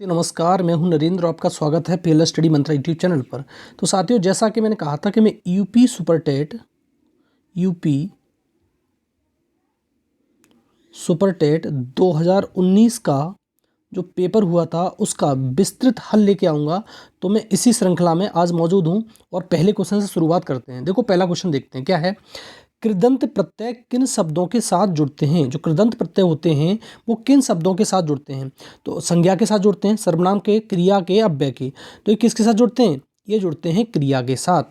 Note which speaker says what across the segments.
Speaker 1: नमस्कार, मैं हूं नरेंद्र। आपका स्वागत है पीएलएस स्टडी मंत्रा यूट्यूब चैनल पर। तो साथियों, जैसा कि मैंने कहा था कि मैं यूपी सुपरटेट 2019 का जो पेपर हुआ था उसका विस्तृत हल लेके आऊँगा। तो मैं इसी श्रृंखला में आज मौजूद हूं और पहले क्वेश्चन से शुरुआत करते हैं। देखो, पहला क्वेश्चन देखते हैं क्या है। कृदंत प्रत्यय किन शब्दों के साथ जुड़ते हैं? जो कृदंत प्रत्यय होते हैं वो किन शब्दों के साथ जुड़ते हैं? तो संज्ञा के साथ जुड़ते हैं, सर्वनाम के, क्रिया के, अव्यय के। तो ये किसके साथ जुड़ते हैं? ये जुड़ते हैं क्रिया के साथ।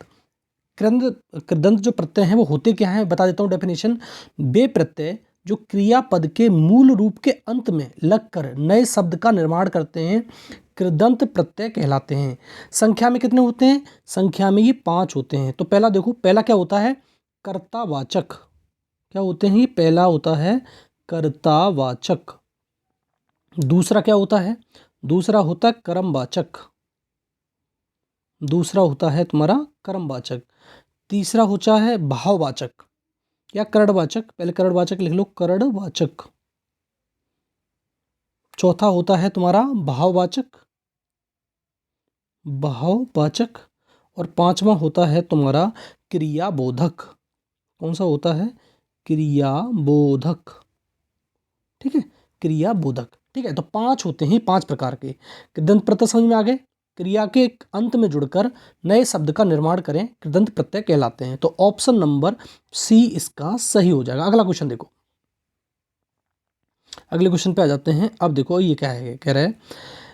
Speaker 1: कृदंत कृदंत जो प्रत्यय हैं वो होते क्या हैं, बता देता हूँ डेफिनेशन। वे प्रत्यय जो क्रियापद के मूल रूप के अंत में लगकर नए शब्द का निर्माण करते हैं कृदंत प्रत्यय कहलाते हैं। संख्या में कितने होते हैं? संख्या में ये 5 होते हैं। तो पहला देखो, पहला क्या होता है? कर्तावाचक। क्या होते हैं? ये पहला होता है कर्तावाचक। दूसरा क्या होता है? दूसरा होता है कर्मवाचक। दूसरा होता है तुम्हारा कर्मवाचक। तीसरा होता है भाववाचक या करणवाचक। पहले करणवाचक लिख लो, करणवाचक। चौथा होता है तुम्हारा भाववाचक, भाववाचक। और पांचवा होता है तुम्हारा क्रियाबोधक। कौन सा होता है? क्रियाबोधक। ठीक है, क्रियाबोधक। ठीक है, तो 5 होते हैं, 5 प्रकार के। कृदंत प्रत्यय समझ में आ गए? क्रिया के अंत में जुड़कर नए शब्द का निर्माण करें कृदंत प्रत्यय कहलाते हैं। तो ऑप्शन नंबर सी इसका सही हो जाएगा। अगला क्वेश्चन देखो, अगले क्वेश्चन पे आ जाते हैं। अब देखो ये क्या है, कह रहा है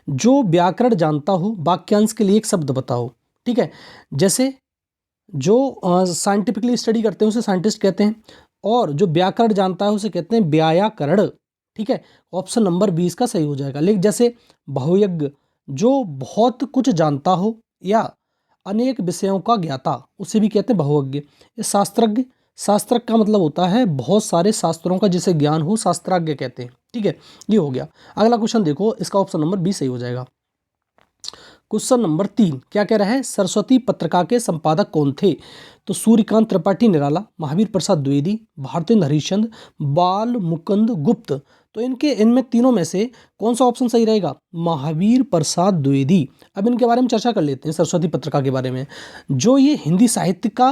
Speaker 1: जो व्याकरण जानता हो वाक्यांश के लिए एक शब्द बताओ। ठीक है, जैसे जो साइंटिफिकली स्टडी करते हैं उसे साइंटिस्ट कहते हैं, और जो व्याकरण जानता है उसे कहते हैं व्याकरण। ठीक है, ऑप्शन नंबर 20 का सही हो जाएगा। लेकिन जैसे बहुयज्ञ, जो बहुत कुछ जानता हो या अनेक विषयों का ज्ञाता, उसे भी कहते हैं बहुयज्ञ। ये शास्त्रज्ञ, शास्त्रज्ञ का मतलब होता है बहुत सारे शास्त्रों का जिसे ज्ञान हो, शास्त्राज्ञ कहते हैं। ठीक है, ये हो गया। अगला क्वेश्चन देखो, इसका ऑप्शन नंबर 20 सही हो जाएगा। क्वेश्चन नंबर 3 क्या कह रहा है? सरस्वती पत्रिका के संपादक कौन थे? तो सूर्यकांत त्रिपाठी निराला, महावीर प्रसाद द्विवेदी, भारतेंद्र हरिश्चंद्र, बाल मुकुंद गुप्त। तो इनमें तीनों में से कौन सा ऑप्शन सही रहेगा? महावीर प्रसाद द्विवेदी। अब इनके बारे में चर्चा कर लेते हैं, सरस्वती पत्रिका के बारे में। जो ये हिंदी साहित्य का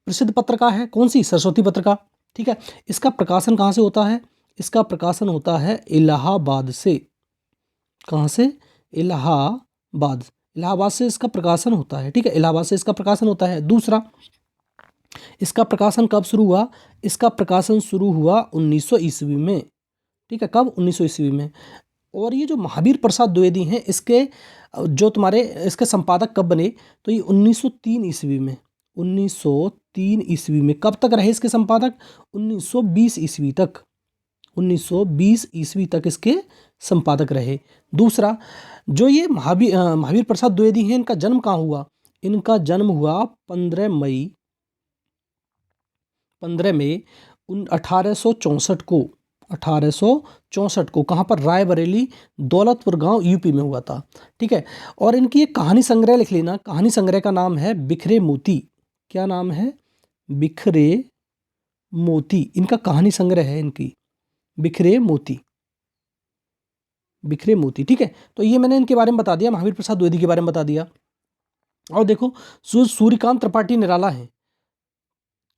Speaker 1: प्रसिद्ध पत्रिका है, कौन सी? सरस्वती पत्रिका। ठीक है, इसका प्रकाशन कहाँ से होता है? इसका प्रकाशन होता है इलाहाबाद से। कहाँ से? इलाहाबाद। इलाहाबाद से इसका प्रकाशन होता है। ठीक है, इलाहाबाद से इसका प्रकाशन होता है। दूसरा, इसका प्रकाशन कब शुरू हुआ? इसका प्रकाशन शुरू हुआ 1900 ईस्वी में। ठीक है, कब? 1900 ईस्वी में। और ये जो महावीर प्रसाद द्विवेदी हैं, इसके जो तुम्हारे इसके संपादक कब बने? तो ये 1903 ईस्वी में। 1903 ईस्वी में। कब तक रहे इसके संपादक? 1920 ईस्वी तक। 1920 ईस्वी तक इसके संपादक रहे। दूसरा, जो ये महावीर प्रसाद द्विवेदी हैं, इनका जन्म कहाँ हुआ? इनका जन्म हुआ 15 मई 1864 को। 1864 को कहाँ पर? रायबरेली, दौलतपुर गांव, यूपी में हुआ था। ठीक है, और इनकी एक कहानी संग्रह लिख लेना। कहानी संग्रह का नाम है बिखरे मोती। क्या नाम है? बिखरे मोती। इनका कहानी संग्रह है, इनकी बिखरे मोती। बिखरे मोती। ठीक है, तो ये मैंने इनके बारे में बता दिया, महावीर प्रसाद द्विवेदी के बारे में बता दिया। और देखो, सूर्यकांत त्रिपाठी निराला है।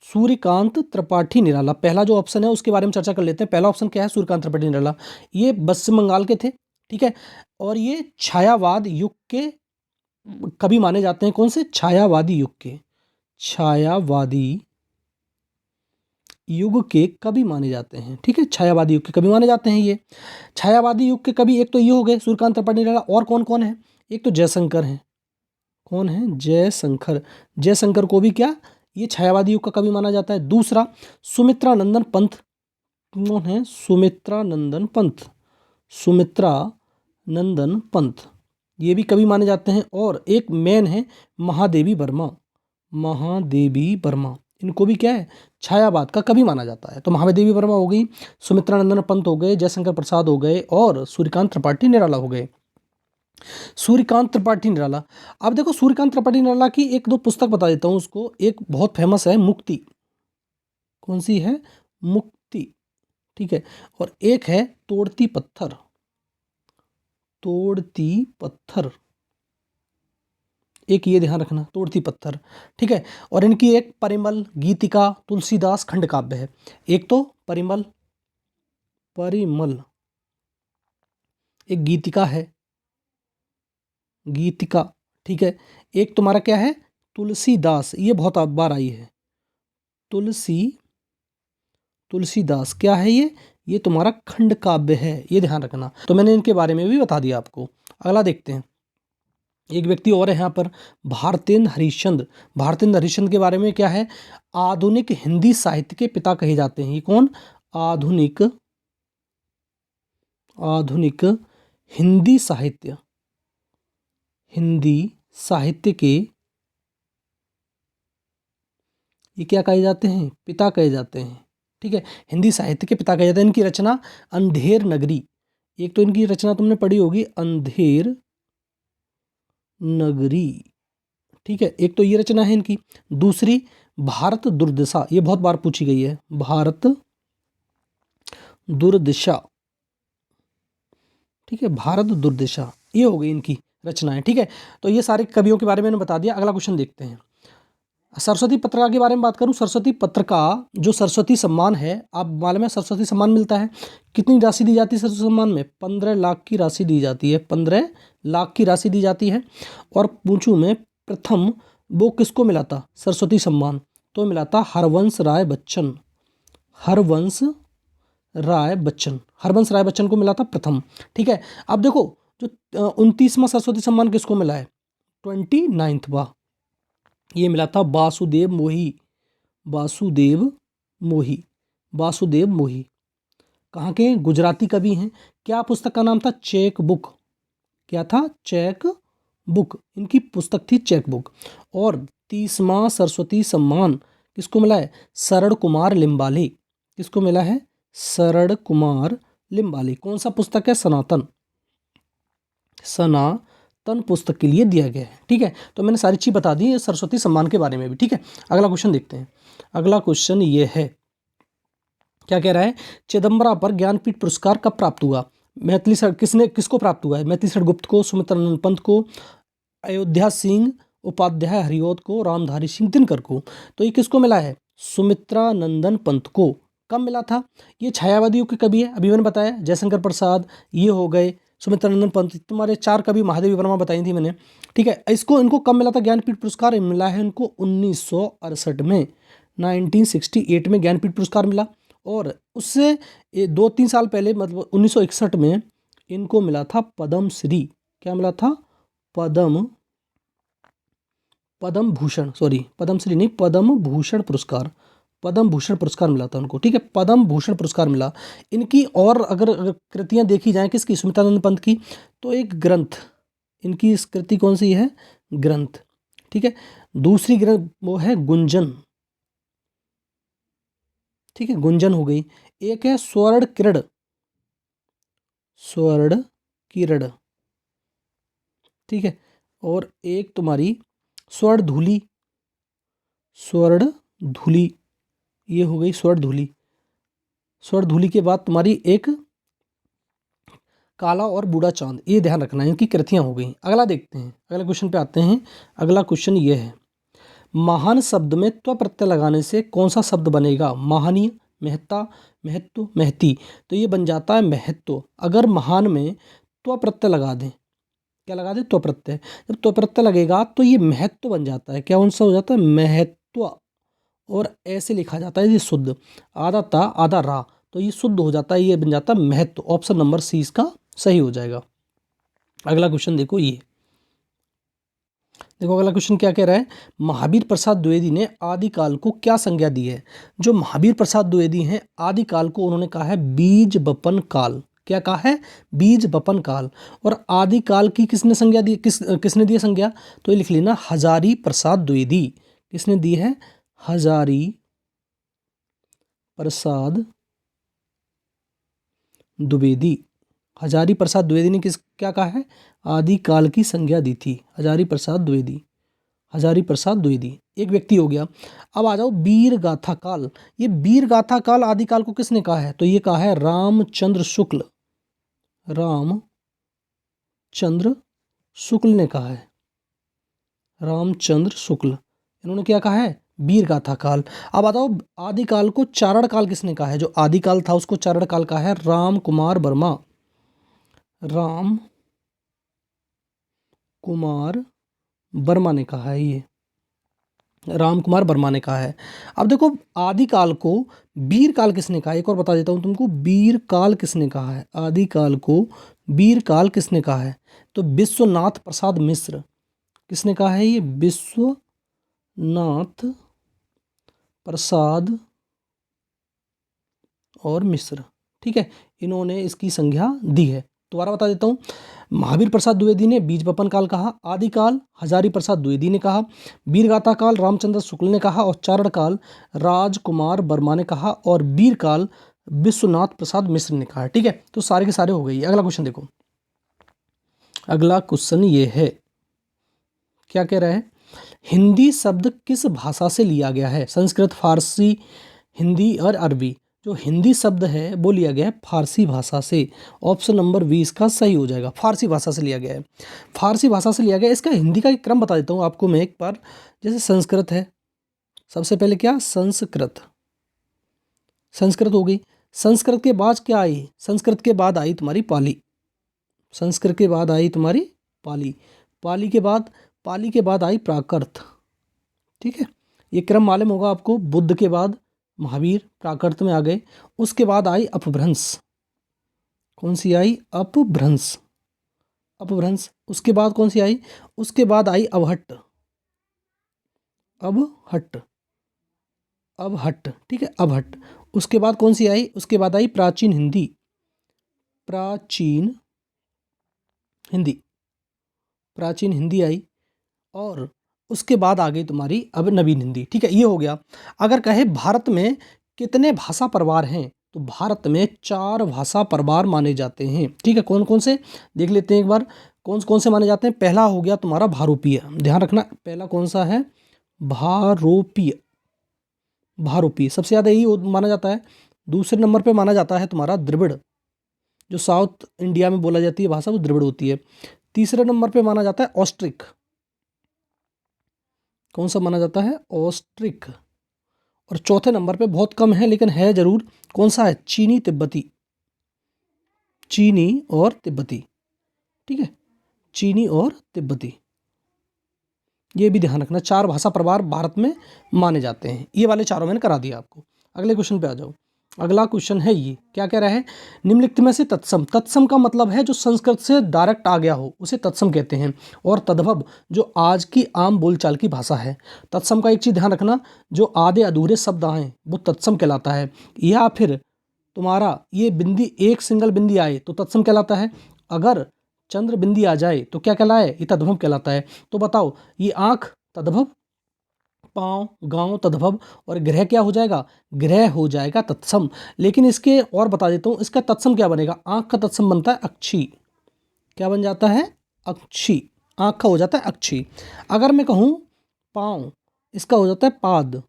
Speaker 1: सूर्यकांत त्रिपाठी निराला पहला जो ऑप्शन है उसके बारे में चर्चा कर लेते हैं। पहला ऑप्शन क्या है? सूर्यकांत त्रिपाठी निराला। ये पश्चिम बंगाल के थे। ठीक है, और ये छायावाद युग के कवि माने जाते हैं। कौन से? छायावादी युग के। छायावादी युग के कवि माने जाते हैं। ठीक है, छायावादी युग के कवि माने जाते हैं ये। छायावादी युग के कवि एक तो ये हो गए सूर्यकांत त्रिपाठी निराला। और कौन कौन है? एक तो जयशंकर हैं। कौन है? जयशंकर। जयशंकर को भी क्या ये छायावादी युग का कवि माना जाता है। दूसरा, सुमित्रा नंदन पंत। कौन है? सुमित्रा नंदन पंत। सुमित्रा नंदन पंत, ये भी कवि माने जाते हैं। और एक मेन है महादेवी वर्मा। महादेवी वर्मा, इनको भी क्या है? छायावाद का कवि माना जाता है। तो महादेवी वर्मा हो गई, सुमित्रा नंदन पंत हो गए, जयशंकर प्रसाद हो गए, और सूर्यकांत त्रिपाठी निराला हो गए। सूर्यकांत त्रिपाठी निराला। अब देखो, सूर्यकांत त्रिपाठी निराला की एक दो पुस्तक बता देता हूँ उसको। एक बहुत फेमस है, मुक्ति। कौन सी है? मुक्ति। ठीक है, और एक है तोड़ती पत्थर। तोड़ती पत्थर, एक ये ध्यान रखना, तोड़ती पत्थर, ठीक है। और इनकी एक परिमल, गीतिका, तुलसीदास खंड काव्य है। एक तो परिमल, परिमल एक गीतिका है, गीतिका, ठीक है। एक तुम्हारा क्या है, तुलसीदास, ये बहुत बार आई है, तुलसीदास क्या है ये तुम्हारा खंड काव्य है, ये ध्यान रखना। तो मैंने इनके बारे में भी बता दिया आपको। अगला देखते हैं, एक व्यक्ति और है यहाँ पर, भारतेंद्र हरिश्चंद्र। भारतेंद्र हरिश्चंद्र के बारे में क्या है, आधुनिक हिंदी साहित्य के पिता कहे जाते हैं। ये कौन, आधुनिक हिंदी साहित्य के ये क्या कहे जाते हैं, पिता कहे जाते हैं, ठीक है। हिंदी साहित्य के पिता कहे जाते हैं। इनकी रचना अंधेर नगरी, एक तो इनकी रचना तुमने पढ़ी होगी, अंधेर नगरी, ठीक है। एक तो ये रचना है इनकी। दूसरी भारत दुर्दशा, ये बहुत बार पूछी गई है, भारत दुर्दशा, ठीक है, भारत दुर्दशा, ये हो गई इनकी रचनाएं, ठीक है। तो ये सारे कवियों के बारे में मैंने बता दिया। अगला क्वेश्चन देखते हैं, सरस्वती पत्रिका के बारे में बात करूं। सरस्वती पत्रिका जो सरस्वती सम्मान है, आप मालूम है सरस्वती सम्मान मिलता है, कितनी राशि दी जाती है सरस्वती सम्मान में, 15 लाख की राशि दी जाती है, 15 लाख की राशि दी जाती है। और पूछूं मैं, प्रथम वो किसको मिला था सरस्वती सम्मान, तो मिला था हरवंश राय बच्चन, हरवंश राय बच्चन को मिला था प्रथम, ठीक है। अब देखो जो 29वां सरस्वती सम्मान किसको मिला है, 29वां, ये मिला था वासुदेव मोही, कहाँ के, गुजराती कवि हैं। क्या पुस्तक का नाम था, चेक बुक, क्या था, चेक बुक, इनकी पुस्तक थी चेक बुक। और 30वां सरस्वती सम्मान किसको मिला है, शरण कुमार लिम्बाले, किसको मिला है, शरण कुमार लिम्बाले। कौन सा पुस्तक है, सनातन पुस्तक के लिए दिया गया है, ठीक है। तो मैंने सारी चीज बता दी है सरस्वती सम्मान के बारे में भी, ठीक है। अगला क्वेश्चन देखते हैं। अगला क्वेश्चन ये है, क्या कह रहा है, चिदम्बरा पर ज्ञानपीठ पुरस्कार कब प्राप्त हुआ, मैथिली सर किसको प्राप्त हुआ है, मैथिली सर गुप्त को, सुमित्रानंद पंत को, अयोध्या सिंह उपाध्याय हरिऔध को, रामधारी सिंह दिनकर को। तो ये किसको मिला है, सुमित्रानंदन पंत को। कब मिला था, ये छायावादियों के कवि है, अभी मैंने बताया, जयशंकर प्रसाद ये हो गए, सुमित्रानंदन पंत, तुम्हारे 4 कवि, महादेवी वर्मा बताई थी मैंने, ठीक है। इनको कब मिला था ज्ञानपीठ पुरस्कार, मिला है इनको 1968 में, 1968 में ज्ञानपीठ पुरस्कार मिला। और उससे 2-3 साल पहले मतलब 1961 में इनको मिला था पद्मश्री, क्या मिला था, पद्म भूषण पुरस्कार मिला था उनको, ठीक है, पद्म भूषण पुरस्कार मिला। इनकी और अगर कृतियां देखी जाएं किसकी, सुमित्रानंद पंत की, तो एक ग्रंथ, इनकी इस कृति कौन सी है, ग्रंथ, ठीक है। दूसरी ग्रंथ वो है गुंजन, ठीक है, गुंजन हो गई। एक है स्वर्ण किरण, ठीक है। और एक तुम्हारी स्वर्ण धूली, ये हो गई स्वर्ण धूली के बाद तुम्हारी एक काला और बूढ़ा चांद, ये ध्यान रखना है, इनकी कृतियां हो गई। अगला देखते हैं, अगले क्वेश्चन पे आते हैं। अगला क्वेश्चन ये है, महान शब्द में त्व प्रत्यय लगाने से कौन सा शब्द बनेगा, महानीय, महत्व, महती। तो ये बन जाता है महत्व। अगर महान में त्व प्रत्यय लगा दें, क्या लगा दें, त्व प्रत्यय, जब त्व प्रत्यय लगेगा तो ये महत्व बन जाता है, क्या कौन सा हो जाता है, महत्व। और ऐसे लिखा जाता है, ये शुद्ध, आधा ता आधा रा, तो ये शुद्ध हो जाता है, ये बन जाता है महत्व। ऑप्शन नंबर सी इसका सही हो जाएगा। अगला क्वेश्चन देखो, ये देखो अगला क्वेश्चन क्या कह रहा है, महावीर प्रसाद द्विवेदी ने आदिकाल को क्या संज्ञा दी है। जो महावीर प्रसाद द्विवेदी हैं, आदिकाल को उन्होंने कहा है बीज बपन काल, क्या कहा है, बीज बपन काल। और आदिकाल की किसने संज्ञा दी, किसने दी संज्ञा, तो ये लिख लेना, हजारी प्रसाद द्विवेदी, किसने दी है, हजारी प्रसाद द्विवेदी, हजारी प्रसाद द्विवेदी ने क्या कहा है, आदिकाल की संज्ञा दी थी, हजारी प्रसाद द्विवेदी। एक व्यक्ति हो गया। अब आ जाओ वीर गाथा काल। ये वीर गाथा काल आदिकाल को किसने कहा है, तो ये कहा है रामचंद्र शुक्ल, रामचंद्र शुक्ल ने कहा है। रामचंद्र शुक्ल, इन्होंने क्या कहा है? वीर गाथा काल। अब बताओ आदिकाल को चारण काल किसने कहा है? जो आदिकाल था उसको चारण काल कहा है राम कुमार वर्मा। राम कुमार वर्मा ने कहा है, ये राम कुमार वर्मा ने कहा है। अब देखो आदिकाल को वीर काल किसने कहा है? एक और बता देता हूं तुमको, वीर काल किसने कहा है? आदिकाल को वीर काल किसने कहा है? तो विश्वनाथ प्रसाद मिश्र। किसने कहा है? ये विश्वनाथ प्रसाद और मिश्र, ठीक है, इन्होंने इसकी संज्ञा दी है। दोबारा बता देता हूँ, महावीर प्रसाद द्विवेदी ने बीज बपन काल कहा, आदिकाल हजारी प्रसाद द्विवेदी ने कहा, वीरगाथा काल रामचंद्र शुक्ल ने कहा, और चारण काल राजकुमार वर्मा ने कहा, और वीर काल विश्वनाथ प्रसाद मिश्र ने कहा। ठीक है, तो सारे के सारे हो गई। अगला क्वेश्चन देखो, अगला क्वेश्चन ये है, क्या कह रहा है? हिंदी शब्द किस भाषा से लिया गया है? संस्कृत, फारसी, हिंदी और अरबी। जो हिंदी शब्द है वो लिया गया है फारसी भाषा से। ऑप्शन नंबर 20 का सही हो जाएगा, फारसी भाषा से लिया गया है। फारसी भाषा से लिया गया। इसका हिंदी का एक क्रम बता देता हूँ आपको मैं एक बार। जैसे संस्कृत है, सबसे पहले क्या? संस्कृत, संस्कृत हो गई। संस्कृत के बाद क्या आई? संस्कृत के बाद आई तुम्हारी पाली। संस्कृत के बाद आई तुम्हारी पाली। पाली के बाद आई प्राकृत। ठीक है, ये क्रम मालूम होगा आपको। बुद्ध के बाद महावीर, प्राकृत में आ गए। उसके बाद आई अपभ्रंश। कौन सी आई? अपभ्रंश, अपभ्रंश। उसके बाद कौन सी आई? उसके बाद आई अवहट्ट, अबहट्ट, अबहट्ट, ठीक है, अबहट्ट। उसके बाद कौन सी आई? उसके बाद आई प्राचीन हिंदी, प्राचीन हिंदी, प्राचीन हिंदी आई। और उसके बाद आ गई तुम्हारी अब नवीन हिंदी। ठीक है, ये हो गया। अगर कहे भारत में कितने भाषा परिवार हैं, तो भारत में 4 भाषा परिवार माने जाते हैं। ठीक है, कौन कौन से देख लेते हैं एक बार, कौन कौन से माने जाते हैं। पहला हो गया तुम्हारा भारोपीय, ध्यान रखना, पहला कौन सा है? भारोपीय, भारोपीय सबसे ज़्यादा यही माना जाता है। दूसरे नंबर पे माना जाता है तुम्हारा द्रविड़, जो साउथ इंडिया में बोला जाती है भाषा, वो द्रविड़ होती है। तीसरे नंबर पे माना जाता है ऑस्ट्रिक। कौन सा माना जाता है? ऑस्ट्रिक। और चौथे नंबर पे बहुत कम है लेकिन है जरूर, कौन सा है? चीनी तिब्बती, चीनी और तिब्बती। ठीक है, चीनी और तिब्बती, ये भी ध्यान रखना। 4 भाषा परिवार भारत में माने जाते हैं। ये वाले चारों मैंने करा दिया आपको। अगले क्वेश्चन पे आ जाओ। अगला क्वेश्चन है ये, क्या कह रहा है? निम्नलिखित में से तत्सम, तत्सम का मतलब है जो संस्कृत से डायरेक्ट आ गया हो उसे तत्सम कहते हैं। और तद्भव जो आज की आम बोलचाल की भाषा है। तत्सम का एक चीज़ ध्यान रखना, जो आधे अधूरे शब्द आए वो तत्सम कहलाता है। या फिर तुम्हारा ये बिंदी, एक सिंगल बिंदी आए तो तत्सम कहलाता है। अगर चंद्र बिंदी आ जाए तो क्या कहलाए? ये तद्भव कहलाता है। तो बताओ, ये आँख तद्भव, पाँव गांव तद्भव, और ग्रह क्या हो जाएगा? ग्रह हो जाएगा तत्सम। लेकिन इसके और बता देता हूँ, इसका तत्सम क्या बनेगा? आँख का तत्सम बनता है अक्षी। क्या बन जाता है? अक्षी। आँख का हो जाता है अक्षी। अगर मैं कहूँ पाँव, इसका हो जाता है पाद,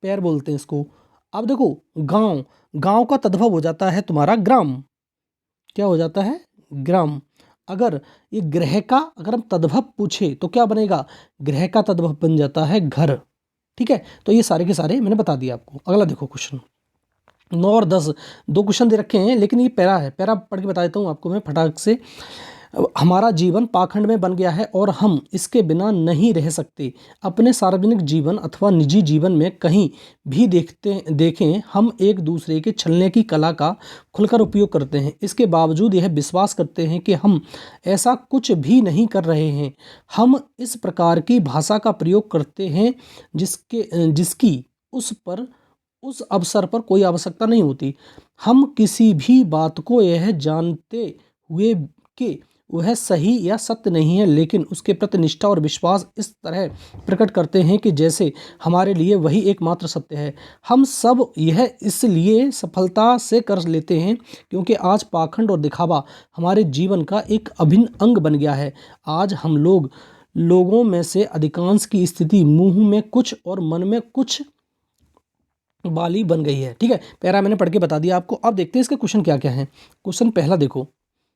Speaker 1: पैर बोलते हैं इसको। अब देखो गांव, गांव का तद्भव हो जाता है तुम्हारा ग्राम। क्या हो जाता है? ग्राम। अगर ये ग्रह का अगर हम तद्भव पूछे तो क्या बनेगा? ग्रह का तद्भव बन जाता है घर। ठीक है, तो ये सारे के सारे मैंने बता दिया आपको। अगला देखो क्वेश्चन 9 और 10, 2 क्वेश्चन दे रखे हैं लेकिन ये पैरा है, पैरा पढ़ के बता देता हूँ आपको मैं फटाक से। हमारा जीवन पाखंड में बन गया है और हम इसके बिना नहीं रह सकते। अपने सार्वजनिक जीवन अथवा निजी जीवन में कहीं भी देखें हम एक दूसरे के छलने की कला का खुलकर उपयोग करते हैं। इसके बावजूद यह विश्वास करते हैं कि हम ऐसा कुछ भी नहीं कर रहे हैं। हम इस प्रकार की भाषा का प्रयोग करते हैं जिसकी उस अवसर पर कोई आवश्यकता नहीं होती। हम किसी भी बात को यह जानते हुए कि वह सही या सत्य नहीं है, लेकिन उसके प्रति निष्ठा और विश्वास इस तरह प्रकट करते हैं कि जैसे हमारे लिए वही एकमात्र सत्य है। हम सब यह इसलिए सफलता से कर लेते हैं क्योंकि आज पाखंड और दिखावा हमारे जीवन का एक अभिन्न अंग बन गया है। आज हम लोगों में से अधिकांश की स्थिति मुंह में कुछ और मन में कुछ वाली बन गई है। ठीक है, पैरा मैंने पढ़ के बता दिया आपको। अब देखते हैं इसके क्वेश्चन क्या क्या हैं। क्वेश्चन पहला देखो,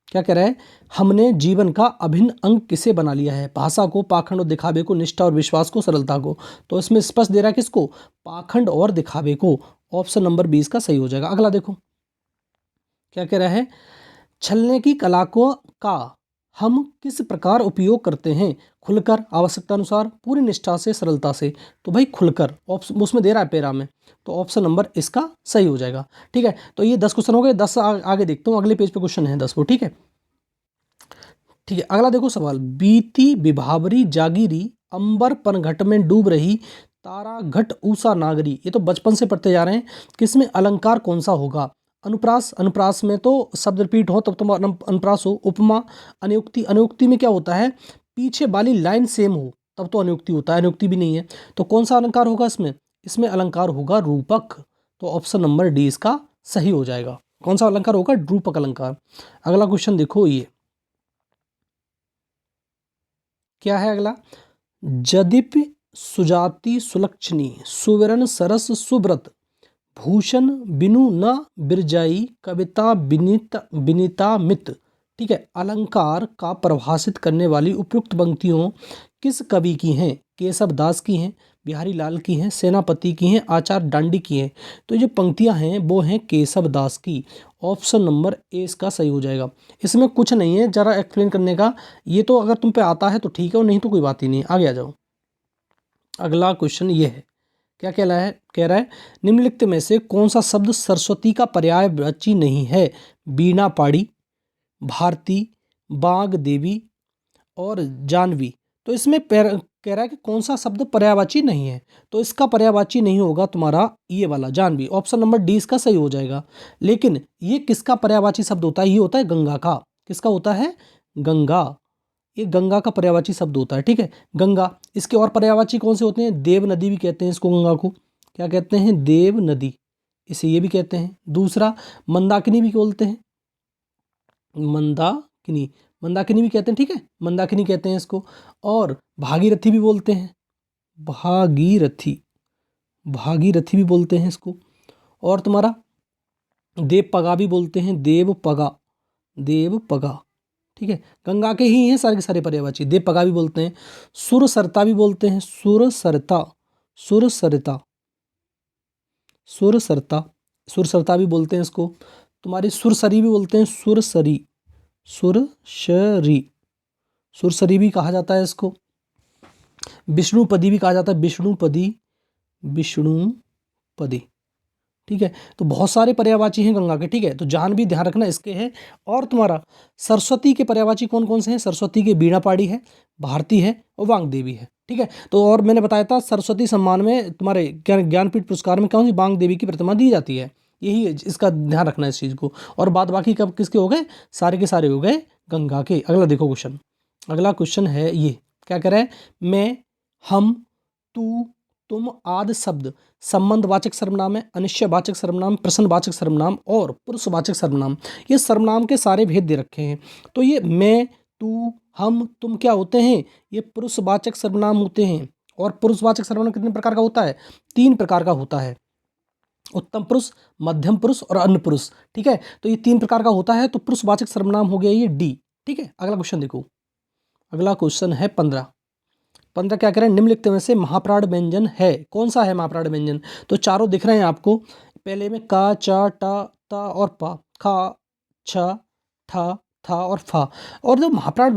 Speaker 1: क्या कह रहा है, हमने जीवन का अभिन्न अंग किसे बना लिया है, भाषा को, पाखंड और दिखावे को, निष्ठा और विश्वास को, सरलता को। तो इसमें स्पष्ट दे रहा है किसको, पाखंड और दिखावे को। ऑप्शन नंबर 20 का सही हो जाएगा। अगला देखो क्या कह रहा है, छलने की कला को का हम किस प्रकार उपयोग करते हैं, खुलकर, आवश्यकता अनुसार, पूरी निष्ठा से, सरलता से। तो भाई खुलकर, ऑप्शन उसमें दे रहा है पैरा में, तो ऑप्शन नंबर इसका सही हो जाएगा। ठीक है, तो ये 10 क्वेश्चन हो गए। 10 आगे देखता हूँ, अगले पेज पे क्वेश्चन है 10 वो। ठीक है, ठीक है, अगला देखो सवाल, बीती विभावरी जागीरी, अंबर पनघट में डूब रही, तारा घट ऊषा नागरी। ये तो बचपन से पढ़ते जा रहे हैं। किसमें अलंकार कौन सा होगा, अनुप्रास, अनुप्रास में तो शब्द रिपीट हो तब तो अनुप्रास हो। उपमा, अनुक्ति, अनुक्ति में क्या होता है, पीछे वाली लाइन सेम हो तब तो अनुक्ति होता है, अनुक्ति भी नहीं है। तो कौन सा अलंकार होगा इसमें, इसमें अलंकार होगा रूपक। तो ऑप्शन नंबर डी इसका सही हो जाएगा। कौन सा अलंकार होगा, रूपक अलंकार। अगला क्वेश्चन देखो, ये क्या है अगला, जदिप सुजाति सुलक्षणी, सुवर्ण सरस सुब्रत, भूषण बिनु न बिरजाई, कविता बिनीता मित। ठीक है, अलंकार का परिभाषित करने वाली उपयुक्त पंक्तियों किस कवि की हैं, केशव दास की हैं, बिहारी लाल की हैं, सेनापति की हैं, आचार्य डांडी की हैं। तो ये जो पंक्तियां हैं वो हैं केशव दास की। ऑप्शन नंबर ए इसका सही हो जाएगा। इसमें कुछ नहीं है ज़रा एक्सप्लेन करने का, ये तो अगर तुम पे आता है तो ठीक है और नहीं तो कोई बात ही नहीं। आगे आ जाओ, अगला क्वेश्चन ये है, क्या कह रहा है, कह रहा है निम्नलिखित में से कौन सा शब्द सरस्वती का पर्यायवाची नहीं है, बीणा पाड़ी, भारती, बाग देवी और जानवी। तो इसमें कह रहा है कि कौन सा शब्द पर्यायवाची नहीं है, तो इसका पर्यायवाची नहीं होगा तुम्हारा ये वाला जानवी। ऑप्शन नंबर डी इसका सही हो जाएगा। लेकिन ये किसका पर्यायवाची शब्द होता है, ये होता है गंगा का। किसका होता है, गंगा, ये गंगा का पर्यायवाची शब्द होता है। ठीक है, गंगा। इसके और पर्यायवाची कौन से होते हैं, देव नदी भी कहते हैं इसको, गंगा को क्या कहते हैं, देव नदी, इसे ये भी कहते हैं। दूसरा मंदाकिनी भी बोलते हैं, मंदाकिनी, मंदाकिनी भी कहते हैं। ठीक है, मंदाकिनी कहते हैं इसको। और भागीरथी भी बोलते हैं, भागीरथी, भागीरथी भी बोलते हैं इसको। और तुम्हारा देवपगा भी बोलते हैं, देवपगा, देवपगा। ठीक है, गंगा के ही हैं सारे के सारे पर्यायवाची। देवपगा भी बोलते हैं, सुरसरिता भी बोलते हैं, सुरसरिता, सुरसरिता, सुरसरिता, सुरसरिता भी बोलते हैं इसको। तुम्हारी सुरसरी भी बोलते हैं, सुरसरी, सुरसरी, सुरसरी भी कहा जाता है इसको। विष्णुपदी भी कहा जाता है, विष्णुपदी, विष्णुपदी। ठीक है, तो बहुत सारे पर्यायवाची हैं गंगा के। ठीक है, तो जान भी ध्यान रखना इसके है। और तुम्हारा सरस्वती के पर्यायवाची कौन कौन से हैं, सरस्वती के बीणा पाड़ी है, भारती है और वाग्देवी है। ठीक है, तो और मैंने बताया था सरस्वती सम्मान में तुम्हारे ज्ञानपीठ पुरस्कार में कौन सी वाग्देवी की प्रतिमा दी जाती है, यही इसका ध्यान रखना है इस चीज़ को। और बाद बाकी कब किसके हो गए, सारे के सारे हो गए गंगा के। अगला देखो क्वेश्चन, अगला क्वेश्चन है ये, क्या कह रहा है, मैं, हम, तू, तुम आदि शब्द संबंधवाचक सर्वनाम है, अनिश्चयवाचक सर्वनाम, प्रश्नवाचक सर्वनाम और पुरुषवाचक सर्वनाम। ये सर्वनाम के सारे भेद दे रखे हैं। तो ये मैं, तू, हम, तुम क्या होते हैं, ये पुरुषवाचक सर्वनाम होते हैं। और पुरुषवाचक सर्वनाम कितने प्रकार का होता है, 3 प्रकार का होता है, उत्तम पुरुष, मध्यम पुरुष और अन्य पुरुष। ठीक है, तो ये 3 प्रकार का होता है। तो पुरुषवाचक सर्वनाम हो गया ये डी। ठीक है, अगला क्वेश्चन देखो, अगला क्वेश्चन है 15। क्या कह रहे हैं, निम्नलिखित में से महाप्राण व्यंजन है, कौन सा है महाप्राण व्यंजन। तो चारों दिख रहे हैं आपको, पहले में का, चा, टा, ता और पा, खा, छ, ठा, था और फा। और जो महाप्राण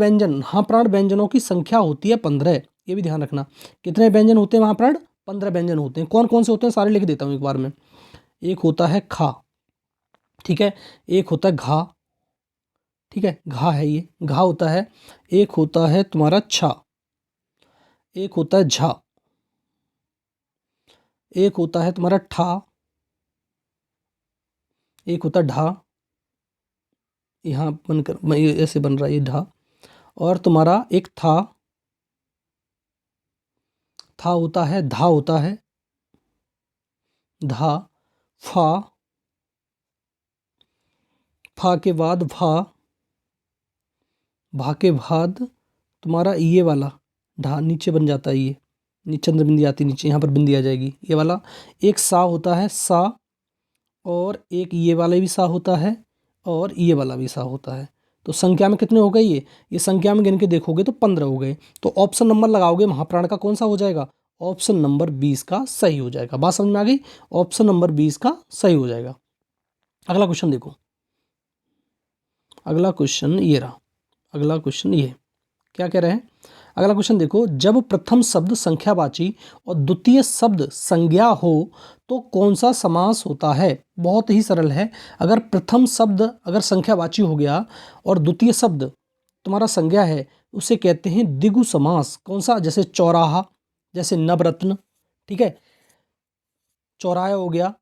Speaker 1: व्यंजनों की संख्या होती है 15। ये भी ध्यान रखना, कितने व्यंजन होते हैं महाप्राण, 15 व्यंजन होते हैं। कौन कौन से होते हैं सारे लिख देता हूँ एक बार में। एक होता है खा, ठीक है, एक होता है घा, ठीक है, घा है ये, घा होता है। एक होता है तुम्हारा छा, एक होता है झा, एक होता है तुम्हारा ठा, एक होता है ढा, यहाँ बनकर ऐसे बन रहा है ये ढा। और तुम्हारा एक था, था होता है, धा होता है, धा, फा, फा के बाद भा, भा के बाद तुम्हारा ये वाला ढा नीचे बन जाता है, ये चंद्र बिंदी आती नीचे, यहाँ पर बिंदी आ जाएगी ये वाला। एक सा होता है, सा, और एक ये वाला भी सा होता है और ये वाला भी सा होता है। तो संख्या में कितने हो गए ये संख्या में गिन के देखोगे तो 15 हो गए। तो ऑप्शन नंबर लगाओगे महाप्राण का कौन सा हो जाएगा, ऑप्शन नंबर 20 का सही हो जाएगा। बात समझ में आ गई, ऑप्शन नंबर 20 का सही हो जाएगा। अगला क्वेश्चन देखो, अगला क्वेश्चन ये रहा, अगला क्वेश्चन ये क्या कह रहे हैं। अगला क्वेश्चन देखो, जब प्रथम शब्द संख्यावाची और द्वितीय शब्द संज्ञा हो तो कौन सा समास होता है। बहुत ही सरल है, अगर प्रथम शब्द अगर संख्यावाची हो गया और द्वितीय शब्द तुम्हारा संज्ञा है उसे कहते हैं द्विगु समास। कौन सा, जैसे चौराहा, जैसे नवरत्न, ठीक है, चौराया हो गया,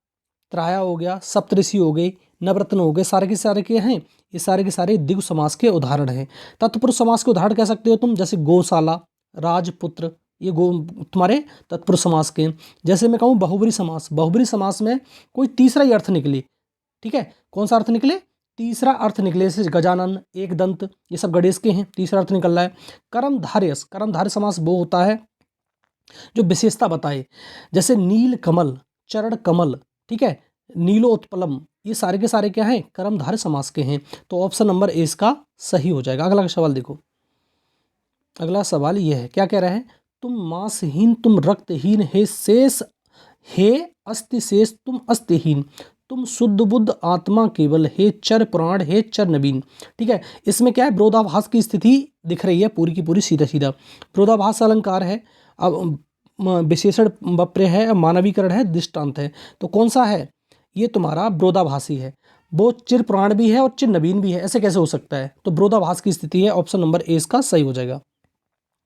Speaker 1: त्राया हो गया, सप्तऋषि हो गई, नवरत्न हो गए, सारे के सारे के हैं ये सारे के सारे द्विगु समास के उदाहरण हैं। तत्पुरुष समास के उदाहरण कह सकते हो तुम, जैसे गौशाला, राजपुत्र, ये गो तुम्हारे तत्पुरुष समास के। जैसे मैं कहूँ बहुब्री समास, बहुब्री समास में कोई तीसरा ही अर्थ निकले, ठीक है, कौन सा अर्थ निकले, तीसरा अर्थ निकले, जैसे गजानन, एक दंत, ये सब गणेश के हैं, तीसरा अर्थ निकल रहा है। कर्मधारय, कर्मधारय समास वो होता है जो विशेषता बताए, जैसे नील कमल, चरण कमल, ठीक है, नीलोत्पलम, ये सारे के सारे क्या हैं, कर्मधारय समास के हैं। तो ऑप्शन नंबर ए इसका सही हो जाएगा। अगला सवाल देखो, अगला सवाल ये है, क्या कह रहा है, तुम मांसहीन, तुम रक्तहीन, हे शेष, हे अस्ति शेष, तुम अस्तिहीन, तुम शुद्ध बुद्ध आत्मा केवल, हे चर प्राण, हे चर नवीन। ठीक है, इसमें क्या है, विरोधाभास की स्थिति दिख रही है पूरी की पूरी, सीधा सीधा विरोधाभास अलंकार है, अब विशेषण वप्र है, मानवीकरण है, दृष्टांत है। तो कौन सा है, ये तुम्हारा विरोधाभासी है, वो चिर पुराण भी है और चिर नवीन भी है, ऐसे कैसे हो सकता है। तो विरोधाभास की स्थिति है, ऑप्शन नंबर ए इसका सही हो जाएगा।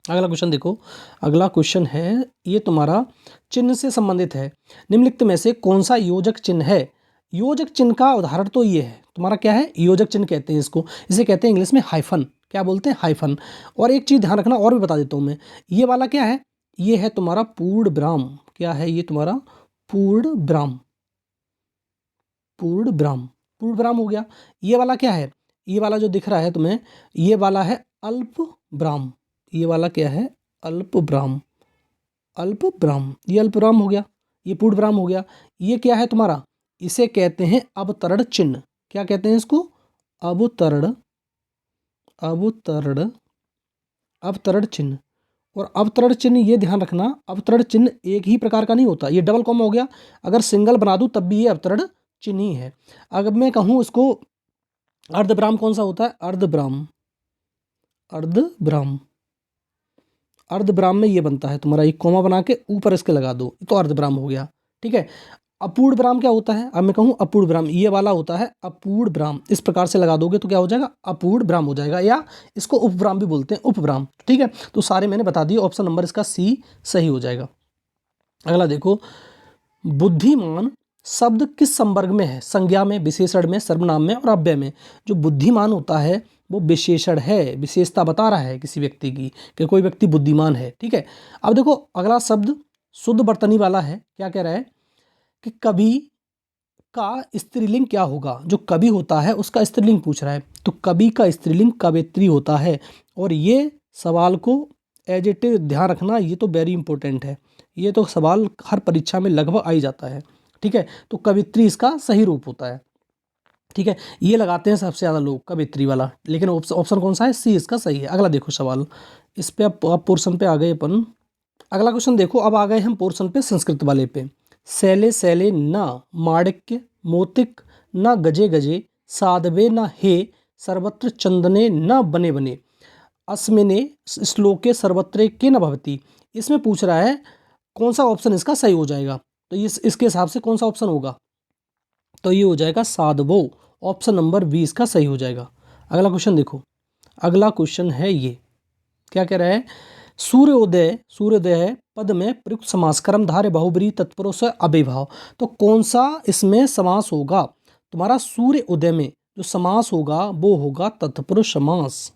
Speaker 1: अगला क्वेश्चन देखो, अगला क्वेश्चन है ये तुम्हारा चिन्ह से संबंधित है, निम्नलिखित में से कौन सा योजक चिन्ह है। योजक चिन्ह का उदाहरण तो ये है तुम्हारा, क्या है, योजक चिन्ह कहते हैं इसको, इसे कहते हैं इंग्लिश में हाइफन, क्या बोलते हैं, हाइफन। और एक चीज़ ध्यान रखना और भी बता देता हूँ मैं, ये वाला क्या है, ये है तुम्हारा पूर्ण विराम, क्या है ये तुम्हारा पूर्ण विराम, पूर्ण विराम, पूर्ण विराम हो गया। ये वाला क्या है, ये वाला जो दिख रहा है तुम्हें, ये वाला है अल्प विराम, ये वाला क्या है, अल्प विराम, अल्प विराम, ये अल्प विराम हो गया, ये पूर्ण विराम हो गया। ये क्या है तुम्हारा, इसे कहते हैं अवतरण चिन्ह, क्या कहते हैं इसको, अवतरण, अवतरण, अवतरण चिन्ह। और अवतरण चिन्ह ये ध्यान रखना, अवतरण चिन्ह एक ही प्रकार का नहीं होता, ये डबल कॉमा हो गया, अगर सिंगल बना दूं तब भी ये अवतरण चिन्ह ही है। अगर मैं कहूँ इसको अर्धविराम, कौन सा होता है, अर्धविराम, अर्धविराम, अर्धविराम में ये बनता है तुम्हारा एक कॉमा बना के ऊपर इसके लगा दो तो अर्धविराम हो गया। ठीक है, अपूर्ण विराम क्या होता है, अब मैं कहूँ अपूर्ण विराम, ये वाला होता है अपूर्ण विराम, इस प्रकार से लगा दोगे तो क्या हो जाएगा, अपूर्ण विराम हो जाएगा, या इसको उपविराम भी बोलते हैं, उपविराम। ठीक है, तो सारे मैंने बता दिए, ऑप्शन नंबर इसका सी सही हो जाएगा। अगला देखो, बुद्धिमान शब्द किस संवर्ग में है, संज्ञा में, विशेषण में, सर्वनाम में और अव्यय में। जो बुद्धिमान होता है वो विशेषण है, विशेषता बता रहा है किसी व्यक्ति की कि कोई व्यक्ति बुद्धिमान है। ठीक है, अब देखो अगला शब्द शुद्ध वर्तनी वाला है, क्या कह रहा है कि कवि का स्त्रीलिंग क्या होगा, जो कवि होता है उसका स्त्रीलिंग पूछ रहा है, तो कवि का स्त्रीलिंग कवयित्री होता है। और ये सवाल को एज इट इज ध्यान रखना, ये तो वेरी इंपॉर्टेंट है, ये तो सवाल हर परीक्षा में लगभग आ ही जाता है। ठीक है, तो कवित्री इसका सही रूप होता है। ठीक है, ये लगाते हैं सबसे ज़्यादा लोग कवित्री वाला, लेकिन ऑप्शन कौन सा है, सी इसका सही है। अगला देखो सवाल, इस पे अब पोर्शन पे आ गए अपन। अगला क्वेश्चन देखो, अब आ गए हम पोर्शन पे संस्कृत वाले पे। शैले शैले न माणिक्य मोतिक न गजे गजे साधवे न हे सर्वत्र चंदने न बने बने अस्मिने श्लोके सर्वत्र के न भवती। इसमें पूछ रहा है कौन सा ऑप्शन इसका सही हो जाएगा, तो इसके हिसाब से कौन सा ऑप्शन होगा, तो ये हो जाएगा साधवो, ऑप्शन नंबर 20 का सही हो जाएगा। अगला क्वेश्चन देखो, अगला क्वेश्चन है ये, क्या कह रहा है, सूर्योदय, सूर्योदय पद में प्रयुक्त समास, कर्मधारय, बहुब्रीहि, तत्पुरुष, अव्ययभाव। तो कौन सा इसमें समास होगा, तुम्हारा सूर्य उदय में जो समास होगा वो होगा तत्पुरुष समास।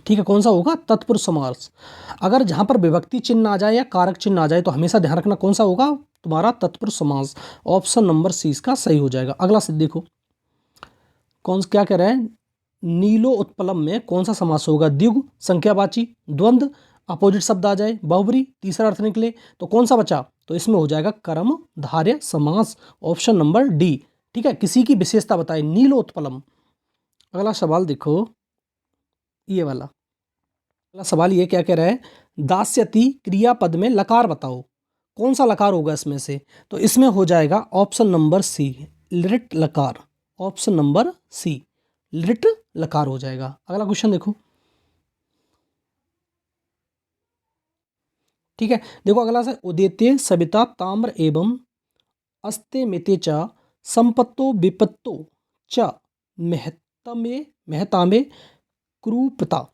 Speaker 1: ठीक है, कौन सा होगा, तत्पुरुष समास। अगर जहां पर विभक्ति चिन्ह आ जाए या कारक चिन्ह आ जाए तो हमेशा ध्यान रखना कौन सा होगा, तुम्हारा तत्पुरुष समास, ऑप्शन नंबर सी इसका सही हो जाएगा। अगला से देखो, कौन क्या कह रहा है, नीलो उत्पलम में कौन सा समास होगा, द्विगु, संख्यावाची, द्वंद्व, अपोजिट शब्द आ जाए, बहुब्री, तीसरा अर्थ निकले, तो कौन सा बचा, तो इसमें हो जाएगा कर्मधारय समास, ऑप्शन नंबर डी। ठीक है, किसी की विशेषता बताए, नीलोत्पलम। अगला सवाल देखो, ये वाला अगला सवाल ये क्या कह रहा है, दास्यति क्रियापद में लकार बताओ, कौन सा लकार होगा इसमें से? तो इसमें हो जाएगा ऑप्शन नंबर सी, लिट लकार। ऑप्शन नंबर सी, लिट लकार हो जाएगा। अगला क्वेश्चन देखो, ठीक है। देखो अगला से, उदिते सविता ताम्र एवं अस्ते मिते च संपत्तो विपत्तो च महत्तमे महतामे क्रूपता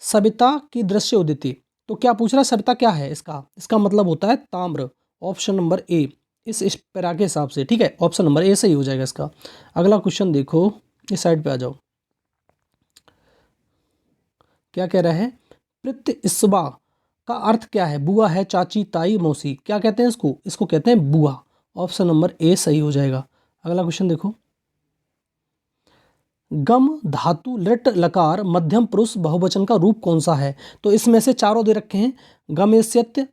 Speaker 1: सविता की दृश्य उदिति। तो क्या पूछ रहा है, सविता क्या है? इसका मतलब होता है ताम्र। ऑप्शन नंबर ए, इस पैरा के हिसाब से, ठीक है, ऑप्शन नंबर ए सही हो जाएगा इसका। अगला क्वेश्चन देखो, इस साइड पे आ जाओ, क्या कह रहा है, प्रत्यस्बा का अर्थ क्या है? बुआ है, चाची, ताई, मौसी, क्या कहते हैं इसको कहते हैं बुआ। ऑप्शन नंबर ए सही हो जाएगा। अगला क्वेश्चन देखो, गम धातु लट लकार मध्यम पुरुष बहुवचन का रूप कौन सा है? तो इसमें से चारों दे रखे हैं, गमेस्यत्य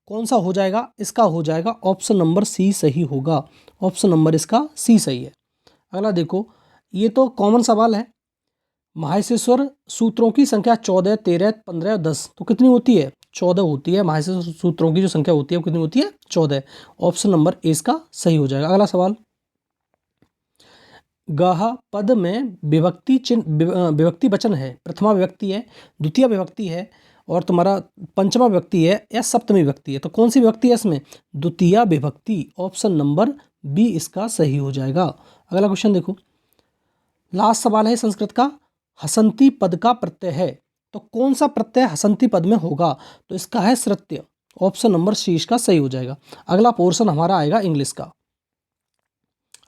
Speaker 1: कौन सा हो जाएगा? इसका हो जाएगा ऑप्शन नंबर सी सही होगा। ऑप्शन नंबर इसका सी सही है। अगला देखो, ये तो कॉमन सवाल है, माहेश्वर सूत्रों की संख्या 14, 13, 15 और 10, तो कितनी होती है? 14 होती है। माहेश्वर सूत्रों की जो संख्या होती है वो कितनी होती है? 14। ऑप्शन नंबर ए इसका सही हो जाएगा। अगला सवाल, गह पद में विभक्ति चिन्ह विभक्ति वचन है, प्रथमा विभक्ति है, द्वितीय विभक्ति है और तुम्हारा पंचमा विभक्ति है या सप्तमी विभक्ति है, तो कौन सी विभक्ति है इसमें? द्वितीय विभक्ति। ऑप्शन नंबर बी इसका सही हो जाएगा। अगला क्वेश्चन देखो, लास्ट सवाल है संस्कृत का, हसंती पद का प्रत्यय है, तो कौन सा प्रत्यय हसंती पद में होगा? तो इसका है श्रुत्य। ऑप्शन नंबर सी इसका सही हो जाएगा। अगला पोर्शन हमारा आएगा इंग्लिश का।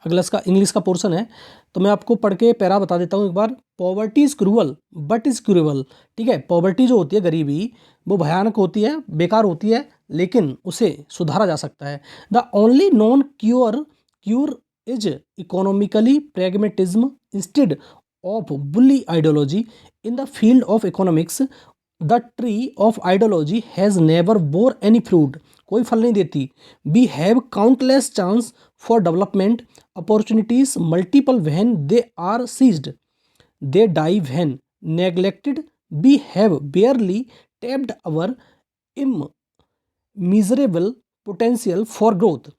Speaker 1: अगला इसका इंग्लिश का पोर्शन है, तो मैं आपको पढ़ के पैरा बता देता हूँ एक बार। Poverty is cruel but is curable, ठीक है। पॉवर्टी जो होती है, गरीबी, वो भयानक होती है, बेकार होती है, लेकिन उसे सुधारा जा सकता है। The only known cure is economically pragmatism instead of bully ideology in the field of economics. The tree of ideology has never bore any fruit, कोई फल नहीं देती। We have countless chance for development, opportunities multiple when they are seized, they die when neglected. We have barely tapped our immeasurable potential for growth.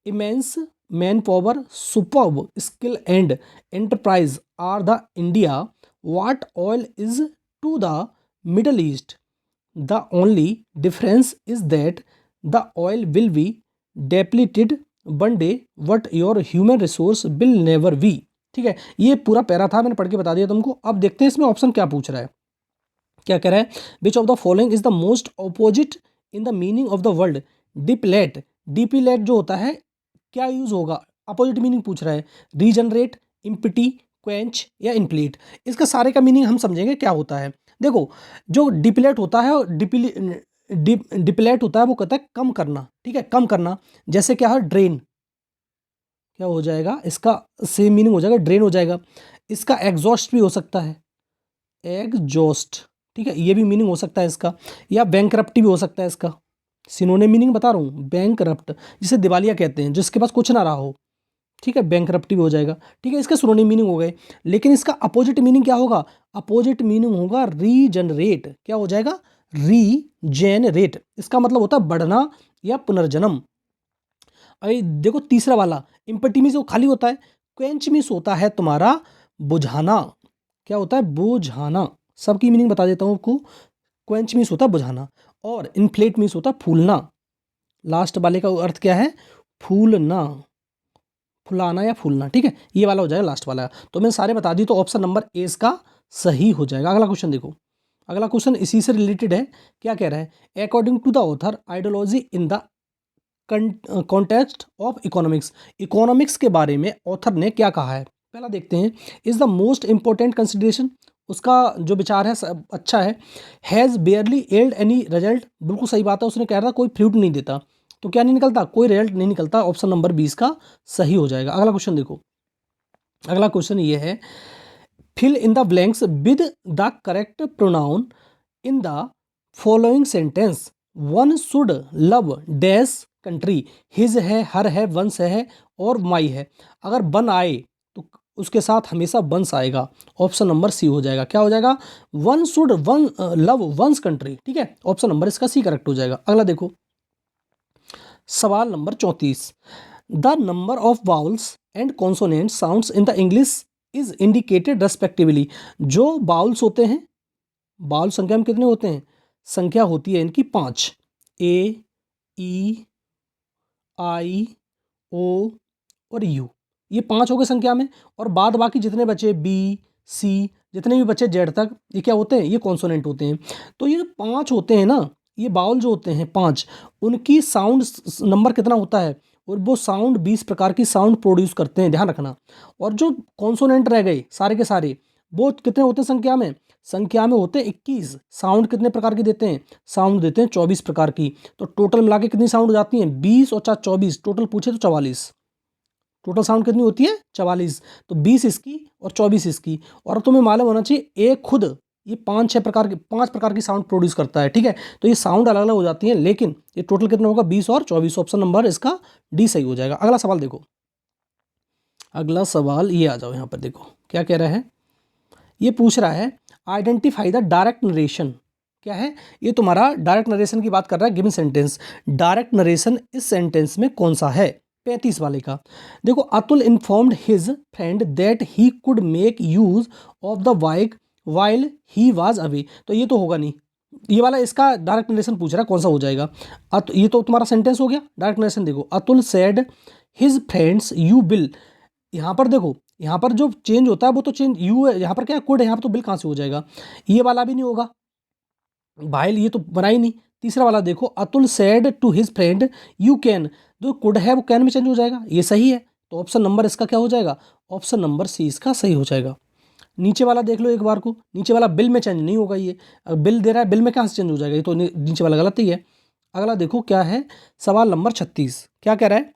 Speaker 1: Immense manpower, superb skill and enterprise are the India what oil is to the Middle East. The only difference is that the oil will be depleted one day, what your human resource will never be। ठीक है, ये पूरा para था, मैंने पढ़ के बता दिया तुमको। अब देखते हैं इसमें ऑप्शन क्या पूछ रहा है, क्या कह रहा है, which of the following is the most opposite in the meaning of the world deplete. Deplete जो होता है, क्या यूज होगा? अपोजिट मीनिंग पूछ रहा है, रीजनरेट, इम्पिटी, क्वेंच या इनप्लीट। इसका सारे का मीनिंग हम समझेंगे क्या होता है। देखो, जो डिप्लेट होता है, डिप्लेट होता है वो कहता है कम करना, ठीक है, कम करना। जैसे क्या है, ड्रेन, क्या हो जाएगा इसका? सेम मीनिंग हो जाएगा, ड्रेन हो जाएगा। इसका एग्जॉस्ट भी हो सकता है, एग्जॉस्ट, ठीक है, ये भी मीनिंग हो सकता है इसका। या बैंकरप्टी भी हो सकता है इसका, सिनोनिम मीनिंग बता रहा हूँ, बैंकरप्ट जिसे दिवालिया कहते हैं, जिसके पास कुछ ना रहा हो, ठीक है, बैंकरप्टी भी हो जाएगा, ठीक है। इसके सिनोनिम मीनिंग हो गए, लेकिन इसका अपोजिट मीनिंग क्या होगा? अपोजिट मीनिंग होगा रीजनरेट। क्या हो जाएगा? रीजेनरेट। इसका मतलब होता है बढ़ना या पुनर्जन्म। अरे देखो तीसरा वाला, इम्पटी मीन्स वो खाली होता है, क्वेंच मीन्स होता है तुम्हारा बुझाना। क्या होता है? बुझाना। सबकी मीनिंग बता देता हूँ आपको। क्वेंच मीन्स होता है बुझाना और इन्फ्लेट मीन्स होता है फूलना। लास्ट वाले का अर्थ क्या है? फूलना, फुलाना या फूलना, ठीक है, ये वाला हो जाएगा लास्ट वाला। तो मैंने सारे बता दी, तो ऑप्शन नंबर ए इसका सही हो जाएगा। अगला क्वेश्चन देखो, अगला क्वेश्चन इसी से रिलेटेड है। क्या कह रहा है? According to the author ideology in the context of economics. Economics के बारे में ऑथर ने क्या कहा है? पहला देखते हैं, is the most important consideration, उसका जो विचार है अच्छा है। Has barely yield any result, बिल्कुल सही बात है, उसने कह रहा कोई फ्रूट नहीं देता, तो क्या नहीं निकलता? कोई रिजल्ट नहीं निकलता। ऑप्शन नंबर 20 का सही हो जाएगा। अगला क्वेश्चन देखो, अगला क्वेश्चन ये है, fill in the blanks with the correct pronoun in the following sentence. One should love dash country, his है, हर है, वंस है और माई है। अगर वन आए तो उसके साथ हमेशा वंस आएगा। ऑप्शन नंबर सी हो जाएगा। क्या हो जाएगा? One should one love one's country. ठीक है, ऑप्शन नंबर इसका सी करेक्ट हो जाएगा। अगला देखो सवाल number 34। The number of vowels and consonant sounds in the English is indicated respectively. जो बाउल्स होते हैं, बाउल संख्या में कितने होते हैं? संख्या होती है इनकी 5। ए, ई, आई, ओ और यू, ये 5 हो गए संख्या में। और बाद बाकी जितने बचे बी, सी, जितने भी बचे जेड तक, ये क्या होते हैं? ये कॉन्सोनेंट होते हैं। तो ये जो 5 होते हैं ना, ये बाउल जो होते हैं 5, उनकी साउंड नंबर कितना होता है? और वो साउंड 20 प्रकार की साउंड प्रोड्यूस करते हैं, ध्यान रखना। और जो कॉन्सोनेंट रह गए सारे के सारे, वो कितने होते हैं संख्या में? संख्या में होते हैं 21। साउंड कितने प्रकार की देते हैं? साउंड देते हैं 24 प्रकार की। तो टोटल मिला के कितनी साउंड हो जाती हैं? 20 और 4 24, टोटल पूछे तो 44। टोटल साउंड कितनी होती है? 44। तो 20 इसकी और 24 इसकी। और तुम्हें मालूम होना चाहिए एक खुद ये 5 प्रकार की साउंड प्रोड्यूस करता है। ठीक है, तो ये साउंड अलग अलग हो जाती हैं, लेकिन ये टोटल कितना होगा? 20 और 24। ऑप्शन नंबर इसका डी सही हो जाएगा। अगला सवाल देखो, अगला सवाल ये आ जाओ यहाँ पर देखो क्या कह रहा है। ये पूछ रहा है आइडेंटिफाई द डायरेक्ट नरेशन। क्या है ये? तुम्हारा डायरेक्ट नरेशन की बात कर रहा है। गिवन सेंटेंस, डायरेक्ट नरेशन इस सेंटेंस में कौन सा है? 35 वाले का देखो। Atul informed his friend that he could make use of the bike while he was away. तो ये तो होगा नहीं, ये वाला इसका डायरेक्ट नरेशन पूछ रहा है, कौन सा हो जाएगा? ये तो तुम्हारा सेंटेंस हो गया। डायरेक्ट नरेशन देखो, Atul said his friends you bill. यहाँ पर देखो, यहाँ पर जो चेंज होता है वो तो चेंज यू है, यहाँ पर क्या कुड है, यहाँ पर तो बिल कहाँ से हो जाएगा? ये वाला भी नहीं होगा, भाई ये तो बना ही नहीं। तीसरा वाला देखो, Atul said to his friend you can, जो कुड है वो कैन में चेंज हो जाएगा, ये सही है। तो ऑप्शन नंबर इसका क्या हो जाएगा? ऑप्शन नंबर सी इसका सही हो जाएगा। नीचे वाला देख लो एक बार को, नीचे वाला बिल में चेंज नहीं होगा। ये बिल दे रहा है, बिल में कहाँ से चेंज हो जाएगा? ये तो नीचे वाला गलत ही है। अगला देखो क्या है, सवाल नंबर 36 क्या कह रहा है?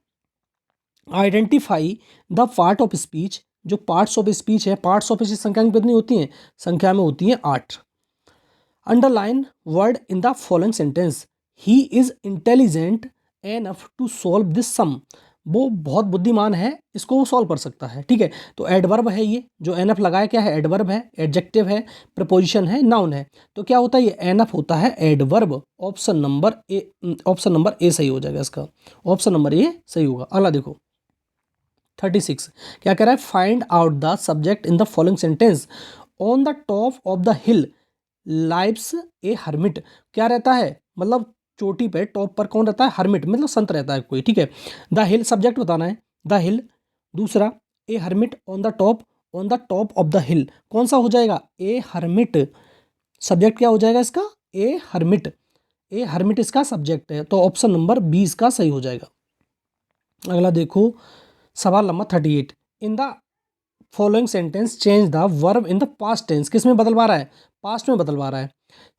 Speaker 1: Identify the part of speech. जो पार्ट्स ऑफ स्पीच है, पार्ट्स ऑफ स्पीच संख्या में कितनी होती हैं? संख्या में होती हैं 8। Underline word in the following sentence, he is intelligent enough to solve this sum. वो बहुत बुद्धिमान है, इसको वो सॉल्व कर सकता है। ठीक है, तो एडवर्ब है ये जो एनफ लगाया, क्या है? एडवर्ब है, एडजेक्टिव है, प्रपोजिशन है, नाउन है। तो क्या होता है? ये एनफ होता है एडवर्ब। ऑप्शन नंबर ए सही हो जाएगा इसका। ऑप्शन नंबर ए सही होगा। अगला देखो 36 क्या कह रहा है? Find out the subject in the following sentence. On the top of the hill lives A hermit. क्या रहता है? मतलब चोटी पे, टॉप पर कौन रहता है? हर्मिट, मतलब संत रहता है कोई। ठीक है, द हिल सब्जेक्ट बताना है, द हिल। दूसरा a hermit on the top, on the top of the hill कौन सा हो जाएगा? ए हर्मिट। सब्जेक्ट क्या हो जाएगा इसका? ए हर्मिट। ए हर्मिट इसका सब्जेक्ट है, तो ऑप्शन नंबर 20 का सही हो जाएगा। अगला देखो सवाल number 38। In the following sentence change the verb in the past tense. किस में बदलवा रहा है? पास्ट में बदलवा रहा है।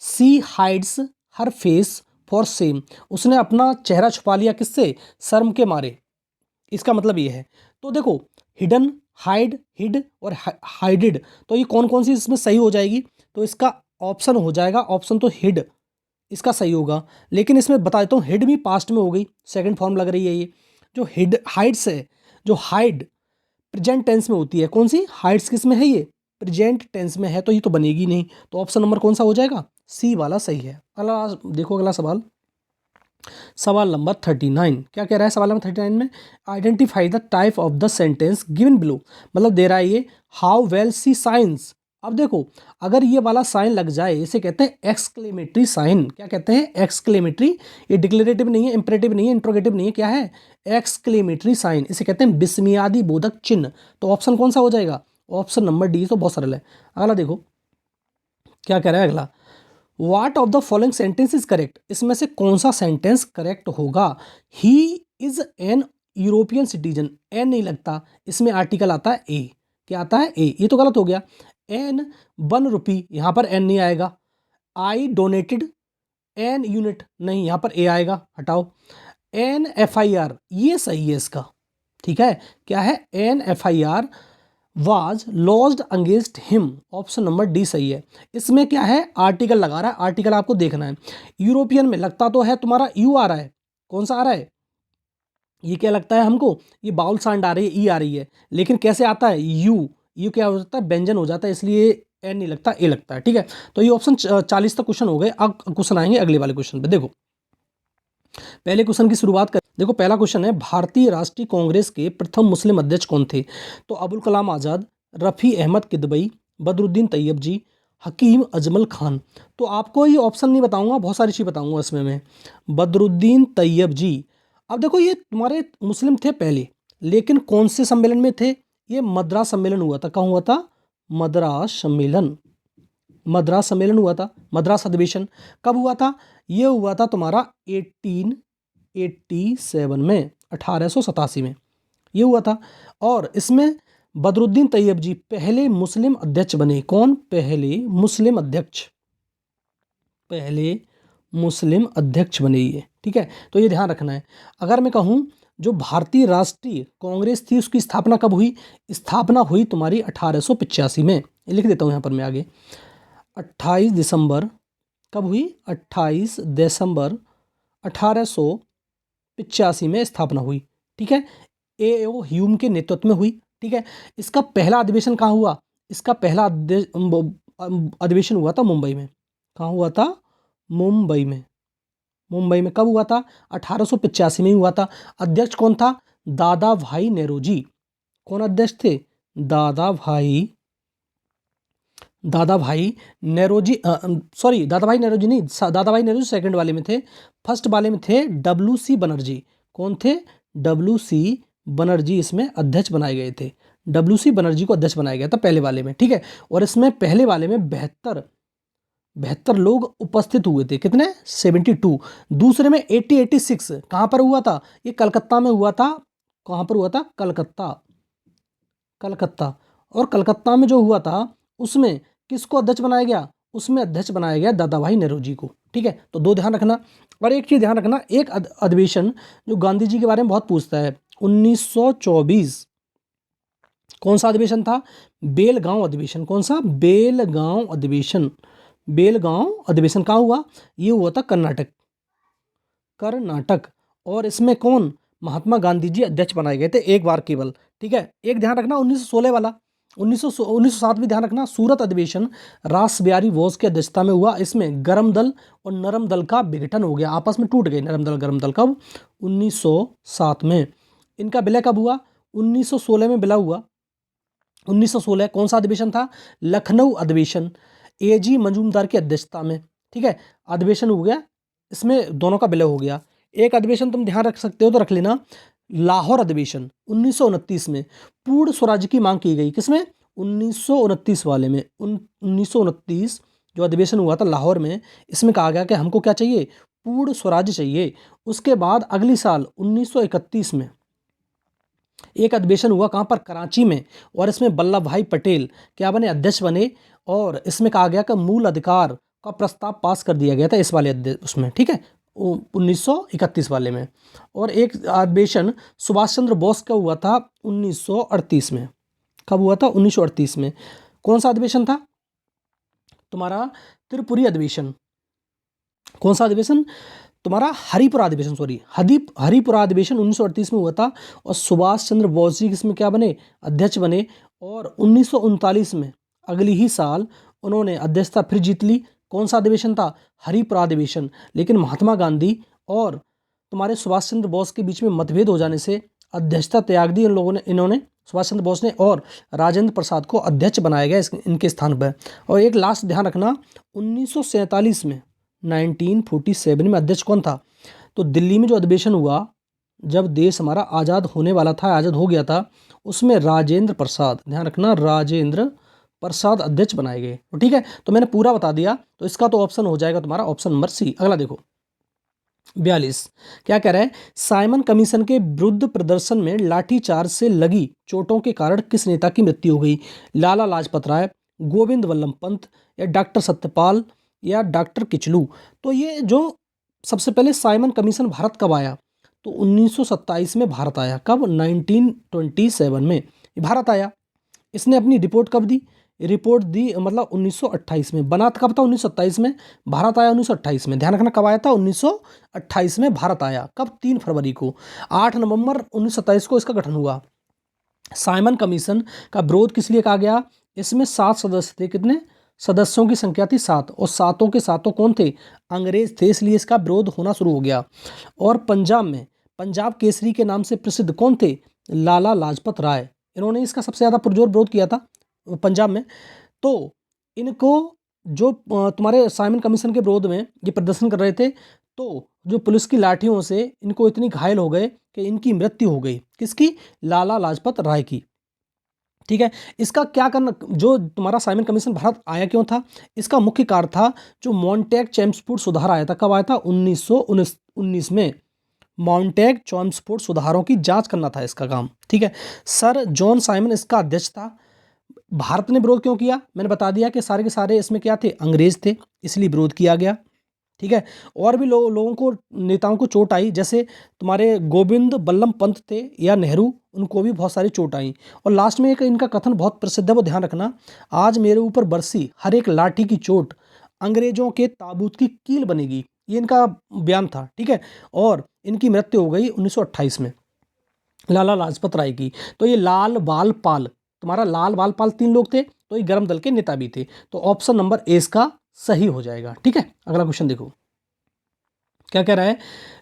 Speaker 1: She hides her face for same. उसने अपना चेहरा छुपा लिया, किससे? शर्म के मारे। इसका मतलब ये है। तो देखो हिडन, हाइड, हिड और हाइडेड, तो ये कौन कौन सी इसमें सही हो जाएगी? तो इसका ऑप्शन हो जाएगा, ऑप्शन तो हिड इसका सही होगा। लेकिन इसमें बता देता हूँ, हिड भी पास्ट में हो गई, सेकंड फॉर्म लग रही है ये। जो हिड हाइड्स है, जो हाइड प्रेजेंट टेंस में होती है। कौन सी? हाइड्स किस में है? ये प्रेजेंट टेंस में है, तो ये तो बनेगी नहीं। तो ऑप्शन नंबर कौन सा हो जाएगा? सी वाला सही है। अगला देखो, अगला सवाल, सवाल नंबर 39 क्या कह रहा है? सवाल नंबर 39 में identify the type of the sentence given below. मतलब दे रहा है ये हाउ वेल सी साइंस। अब देखो, अगर ये वाला साइन लग जाए, इसे कहते हैं एक्सक्लेमेटरी साइन। क्या कहते हैं? एक्सक्लेमेटरी। ये डिक्लेरेटिव नहीं है, इंपरेटिव नहीं है, इंट्रोगेटिव नहीं है, क्या है? Exclamatory sign. इसे कहते हैं विस्मयादि बोधक चिन्ह। तो ऑप्शन कौन सा हो जाएगा? Option number D. तो बहुत सरल है। अगला देखो क्या कह रहा है अगला, what of the following sentence is correct. इसमें से कौन सा सेंटेंस करेक्ट होगा? He is an European citizen. An नहीं लगता, इसमें आर्टिकल आता है ए। क्या आता है? ए। ये तो गलत हो गया। एन 1 रुपी, यहाँ पर एन नहीं आएगा। आई डोनेटेड एन यूनिट, नहीं, यहाँ पर ए आएगा, हटाओ। एन एफ आई आर, ये सही है इसका। ठीक है, क्या है? An F I R was lodged against him. Option number D सही है। इसमें क्या है? आर्टिकल लगा रहा है, आर्टिकल आपको देखना है। यूरोपियन में लगता तो है तुम्हारा यू आ रहा है, कौन सा आ रहा है? ये क्या लगता है हमको, ये बाउल साउंड आ रही है, ई आ रही है, लेकिन कैसे आता है, यू क्या हो जाता है, व्यंजन हो जाता है, इसलिए एन नहीं लगता, ए लगता है। ठीक है, तो ये ऑप्शन 40 तक क्वेश्चन हो गए। अब क्वेश्चन आएंगे अगले वाले क्वेश्चन पे। देखो पहले क्वेश्चन की शुरुआत कर, देखो पहला क्वेश्चन है, भारतीय राष्ट्रीय कांग्रेस के प्रथम मुस्लिम अध्यक्ष कौन थे? तो अबुल कलाम आज़ाद, रफ़ी अहमद किदवई, बदरुद्दीन तैयब जी, हकीम अजमल खान। तो आपको ये ऑप्शन नहीं बताऊंगा, बहुत सारी चीज़ बताऊंगा इसमें मैं। बदरुद्दीन तैयब जी, अब देखो ये तुम्हारे मुस्लिम थे पहले, लेकिन कौन से सम्मेलन में थे? ये मद्रास सम्मेलन हुआ था। कहाँ हुआ था? मद्रास सम्मेलन, मद्रास सम्मेलन हुआ था, मद्रास अधिवेशन। कब हुआ था? ये हुआ था तुम्हारा 1887 में, 1887 में ये हुआ था। और इसमें बदरुद्दीन तैयब जी पहले मुस्लिम अध्यक्ष बने। कौन? पहले मुस्लिम अध्यक्ष, पहले मुस्लिम अध्यक्छ बने ये। ठीक है, तो ये ध्यान रखना है। अगर मैं कहूँ जो भारतीय राष्ट्रीय कांग्रेस थी उसकी स्थापना कब हुई? स्थापना हुई तुम्हारी 1885 में। लिख देता हूँ यहाँ पर मैं आगे, 28 दिसंबर, कब हुई? 28 दिसंबर 1885 में स्थापना हुई। ठीक है, ए ओ ह्यूम के नेतृत्व में हुई। ठीक है, इसका पहला अधिवेशन कहाँ हुआ? इसका पहला अधिवेशन हुआ था मुंबई में। कहाँ हुआ था? मुंबई में। मुंबई में कब हुआ था? 1885 में ही हुआ था। अध्यक्ष कौन था? दादा भाई नेहरूजी। कौन अध्यक्ष थे? दादा भाई नेहरूजी, सॉरी दादा भाई नेहरूजी नहीं, दादा भाई नेहरू सेकंड वाले में थे। फर्स्ट वाले में थे WC बनर्जी। कौन थे? WC बनर्जी इसमें अध्यक्ष बनाए गए थे। WC बनर्जी को अध्यक्ष बनाया गया था पहले वाले में। ठीक है, और इसमें पहले वाले में 72 लोग उपस्थित हुए थे। कितने? 72। दूसरे में 86 कहाँ पर हुआ था? ये कलकत्ता में हुआ था। कहाँ पर हुआ था? कलकत्ता, कलकत्ता। और कलकत्ता में जो हुआ था उसमें किसको अध्यक्ष बनाया गया? उसमें अध्यक्ष बनाया गया दादा भाई नेहरूजी को। ठीक है, तो दो ध्यान रखना। और एक चीज़ ध्यान रखना, एक अधिवेशन जो गांधी जी के बारे में बहुत पूछता है, 1924, कौन सा अधिवेशन था? बेलगांव अधिवेशन। कौन सा? बेलगांव अधिवेशन। बेलगांव अधिवेशन कहाँ हुआ? ये हुआ था कर्नाटक, कर्नाटक। और इसमें कौन? महात्मा गांधी जी अध्यक्ष बनाए गए थे, एक बार केवल। ठीक है, एक ध्यान रखना 1916 वाला, 1907 भी ध्यान रखना। सूरत अधिवेशन रास बिहारी बोस की अध्यक्षता में हुआ। इसमें गर्म दल और नरम दल का विघटन हो गया, आपस में टूट गए नरम दल गर्म दल। कब? 1907 में। इनका विलय कब हुआ? 1916 में विलय हुआ। 1916 कौन सा अधिवेशन था? लखनऊ अधिवेशन, AG मजूमदार की अध्यक्षता में। ठीक है, अधिवेशन हो गया, इसमें दोनों का विलय हो गया। एक अधिवेशन तुम ध्यान रख सकते हो तो रख लेना, लाहौर अधिवेशन 1929 में पूर्ण स्वराज्य की मांग की गई। किसमें? 1929 वाले में। 1929 जो अधिवेशन हुआ था लाहौर में, इसमें कहा गया कि हमको क्या चाहिए? पूर्ण स्वराज्य चाहिए। उसके बाद अगली साल 1931 में एक अधिवेशन हुआ, कहाँ पर? कराची में। और इसमें वल्लभ भाई पटेल क्या बने? अध्यक्ष बने। और इसमें कहा गया कि मूल अधिकार का प्रस्ताव पास कर दिया गया था इस वाले उसमें। ठीक है, 1931 वाले में। और एक अधिवेशन सुभाष चंद्र बोस का हुआ था 1938 में। कब हुआ था? 1938 में। कौन सा अधिवेशन था? तुम्हारा त्रिपुरी अधिवेशन। कौन सा अधिवेशन? तुम्हारा हरिपुरा अधिवेशन, सॉरी हरिपुरा अधिवेशन 1938 में हुआ था। और सुभाष चंद्र बोस जी इसमें क्या बने? अध्यक्ष बने। और 1939 में अगली ही साल उन्होंने अध्यक्षता फिर जीत ली। कौन सा अधिवेशन था? हरिपुरा अधिवेशन। लेकिन महात्मा गांधी और तुम्हारे सुभाष चंद्र बोस के बीच में मतभेद हो जाने से अध्यक्षता त्याग दी इन लोगों ने, इन्होंने, सुभाष चंद्र बोस ने। और राजेंद्र प्रसाद को अध्यक्ष बनाया गया इनके स्थान पर। और एक लास्ट ध्यान रखना, 1947 में, 1947 में अध्यक्ष कौन था? तो दिल्ली में जो अधिवेशन हुआ जब देश हमारा आज़ाद होने वाला था, आज़ाद हो गया था, उसमें राजेंद्र प्रसाद, ध्यान रखना, राजेंद्र प्रसाद अध्यक्ष बनाए गए। तो ठीक है, तो मैंने पूरा बता दिया। तो इसका तो ऑप्शन हो जाएगा तुम्हारा ऑप्शन नंबर सी। अगला देखो 42, क्या कह रहा है? साइमन कमीशन के विरुद्ध प्रदर्शन में लाठीचार्ज से लगी चोटों के कारण किस नेता की मृत्यु हो गई? लाला लाजपत राय, गोविंद वल्लभ पंत, या डॉक्टर सत्यपाल, या डॉक्टर किचलू। तो ये जो सबसे पहले साइमन कमीशन भारत कब आया? तो 1927 में भारत आया। कब? 1927 में भारत आया। इसने अपनी रिपोर्ट कब दी? रिपोर्ट दी, मतलब 1928 में। बना कब था? 1927 में। भारत आया 1928 में। ध्यान रखना कब आया था? 1928 में भारत आया। कब? 3 फरवरी को। 8 नवंबर 1927 को इसका गठन हुआ। साइमन कमीशन का विरोध किस लिए कहा गया? इसमें 7 सदस्य थे। कितने सदस्यों की संख्या थी? 7। और सातों के सातों कौन थे? अंग्रेज थे, इसलिए इसका विरोध होना शुरू हो गया। और पंजाब में पंजाब केसरी के नाम से प्रसिद्ध कौन थे? लाला लाजपत राय। इन्होंने इसका सबसे ज़्यादा पुरजोर विरोध किया था पंजाब में। तो इनको जो तुम्हारे साइमन कमीशन के विरोध में ये प्रदर्शन कर रहे थे, तो जो पुलिस की लाठियों से इनको इतनी घायल हो गए कि इनकी मृत्यु हो गई। किसकी? लाला लाजपत राय की। ठीक है। इसका क्या करना, जो तुम्हारा साइमन कमीशन भारत आया क्यों था? इसका मुख्य कारण था जो मॉन्टेग चेम्सफोर्ड सुधार आया था। कब आया था? 1919 में। मॉन्टेग चेम्सफोर्ड सुधारों की जांच करना था इसका काम। ठीक है। सर जॉन साइमन इसका अध्यक्ष था। भारत ने विरोध क्यों किया? मैंने बता दिया कि सारे के सारे इसमें क्या थे? अंग्रेज थे, इसलिए विरोध किया गया। ठीक है। और भी लोगों को, नेताओं को चोट आई, जैसे तुम्हारे गोविंद बल्लभ पंत थे या नेहरू, उनको भी बहुत सारी चोट आई। और लास्ट में एक इनका कथन बहुत प्रसिद्ध है, वो ध्यान रखना। आज मेरे ऊपर बरसी हर एक लाठी की चोट अंग्रेजों के ताबूत की कील बनेगी, ये इनका बयान था। ठीक है। और इनकी मृत्यु हो गई 1928 में, लाला लाजपत राय की। तो ये लाल बाल पाल, तुम्हारा लाल बाल पाल 3 लोग थे, तो ये गर्म दल के नेता भी थे। तो ऑप्शन नंबर ए इसका सही हो जाएगा। ठीक है। अगला क्वेश्चन देखो क्या कह रहा है।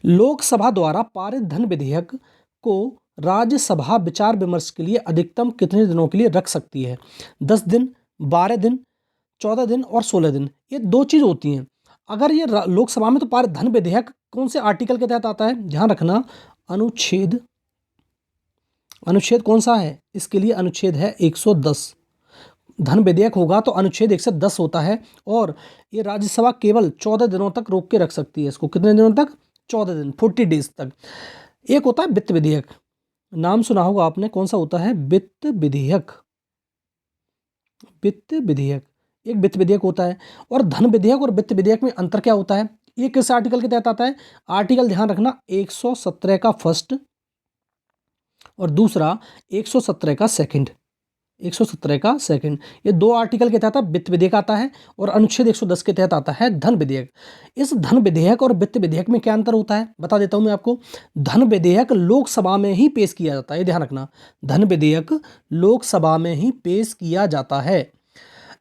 Speaker 1: लोकसभा द्वारा पारित धन विधेयक को राज्यसभा विचार विमर्श के लिए अधिकतम कितने दिनों के लिए रख सकती है? 10 दिन, 12 दिन, 14 दिन और 16 दिन। ये 2 चीज होती हैं। अगर ये लोकसभा में तो पारित धन विधेयक कौन से आर्टिकल के तहत आता है? ध्यान रखना, अनुच्छेद अनुच्छेद कौन सा है इसके लिए? अनुच्छेद है 110। धन विधेयक होगा तो अनुच्छेद 110 होता है। और ये राज्यसभा केवल 14 दिनों तक रोक के रख सकती है इसको। कितने दिनों तक? 14 दिन, 40 डेज तक। एक होता है वित्त विधेयक, नाम सुना होगा आपने, कौन सा होता है? वित्त विधेयक। वित्त विधेयक एक वित्त विधेयक होता है। और धन विधेयक और वित्त विधेयक में अंतर क्या होता है? ये किस आर्टिकल के तहत आता है? आर्टिकल ध्यान रखना, 117 का फर्स्ट और दूसरा 117 का सेकंड। 117 का सेकंड, ये 2 आर्टिकल के तहत वित्त विधेयक आता है। और अनुच्छेद 110 के तहत आता है धन विधेयक। इस धन विधेयक और वित्त विधेयक में क्या अंतर होता है बता देता हूं मैं आपको। धन विधेयक लोकसभा में ही पेश किया जाता है, ये ध्यान रखना। धन विधेयक लोकसभा में ही पेश किया जाता है।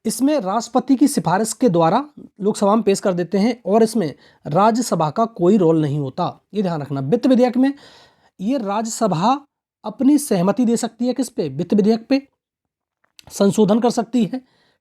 Speaker 1: इसमें राष्ट्रपति की सिफारिश के द्वारा लोकसभा में पेश कर देते हैं और इसमें राज्यसभा का कोई रोल नहीं होता, ये ध्यान रखना। वित्त विधेयक में ये राज्यसभा अपनी सहमति दे सकती है, किस पे? वित्त विधेयक पे संशोधन कर सकती है।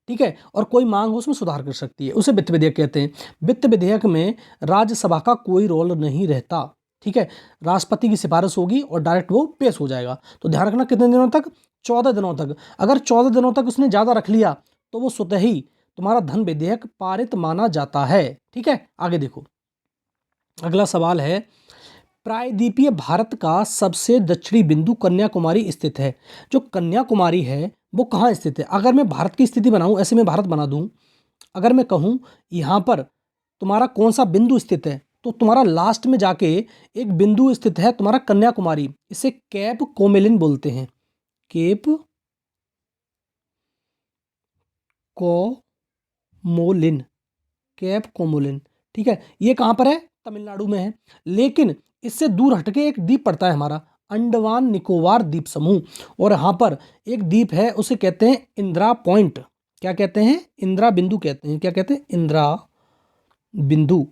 Speaker 1: ठीक है। और कोई मांग हो उसमें सुधार कर सकती है, उसे वित्त विधेयक कहते हैं। वित्त विधेयक में राज्यसभा का कोई रोल नहीं रहता। ठीक है। राष्ट्रपति की सिफारिश होगी और डायरेक्ट वो पेश हो जाएगा। तो ध्यान रखना कितने दिनों तक? 14 दिनों तक। अगर 14 दिनों तक उसने ज़्यादा रख लिया तो वो स्वतः ही तुम्हारा धन विधेयक पारित माना जाता है। ठीक है। आगे देखो, अगला सवाल है, प्रायद्वीपीय भारत का सबसे दक्षिणी बिंदु कन्याकुमारी स्थित है। जो कन्याकुमारी है वो कहाँ स्थित है? अगर मैं भारत की स्थिति बनाऊं, ऐसे मैं भारत बना दूं, अगर मैं कहूं यहाँ पर तुम्हारा कौन सा बिंदु स्थित है, तो तुम्हारा लास्ट में जाके एक बिंदु स्थित है तुम्हारा कन्याकुमारी। इसे केप कोमोलिन बोलते हैं। Cape Comorin, Cape Comorin. ठीक है। ये कहाँ पर है? तमिलनाडु में है। लेकिन इससे दूर हटके एक द्वीप पड़ता है हमारा, अंडमान निकोबार द्वीप समूह। और यहाँ पर एक द्वीप है, उसे कहते हैं इंदिरा पॉइंट। क्या कहते हैं? इंदिरा बिंदु कहते हैं। क्या कहते हैं? इंदिरा बिंदु।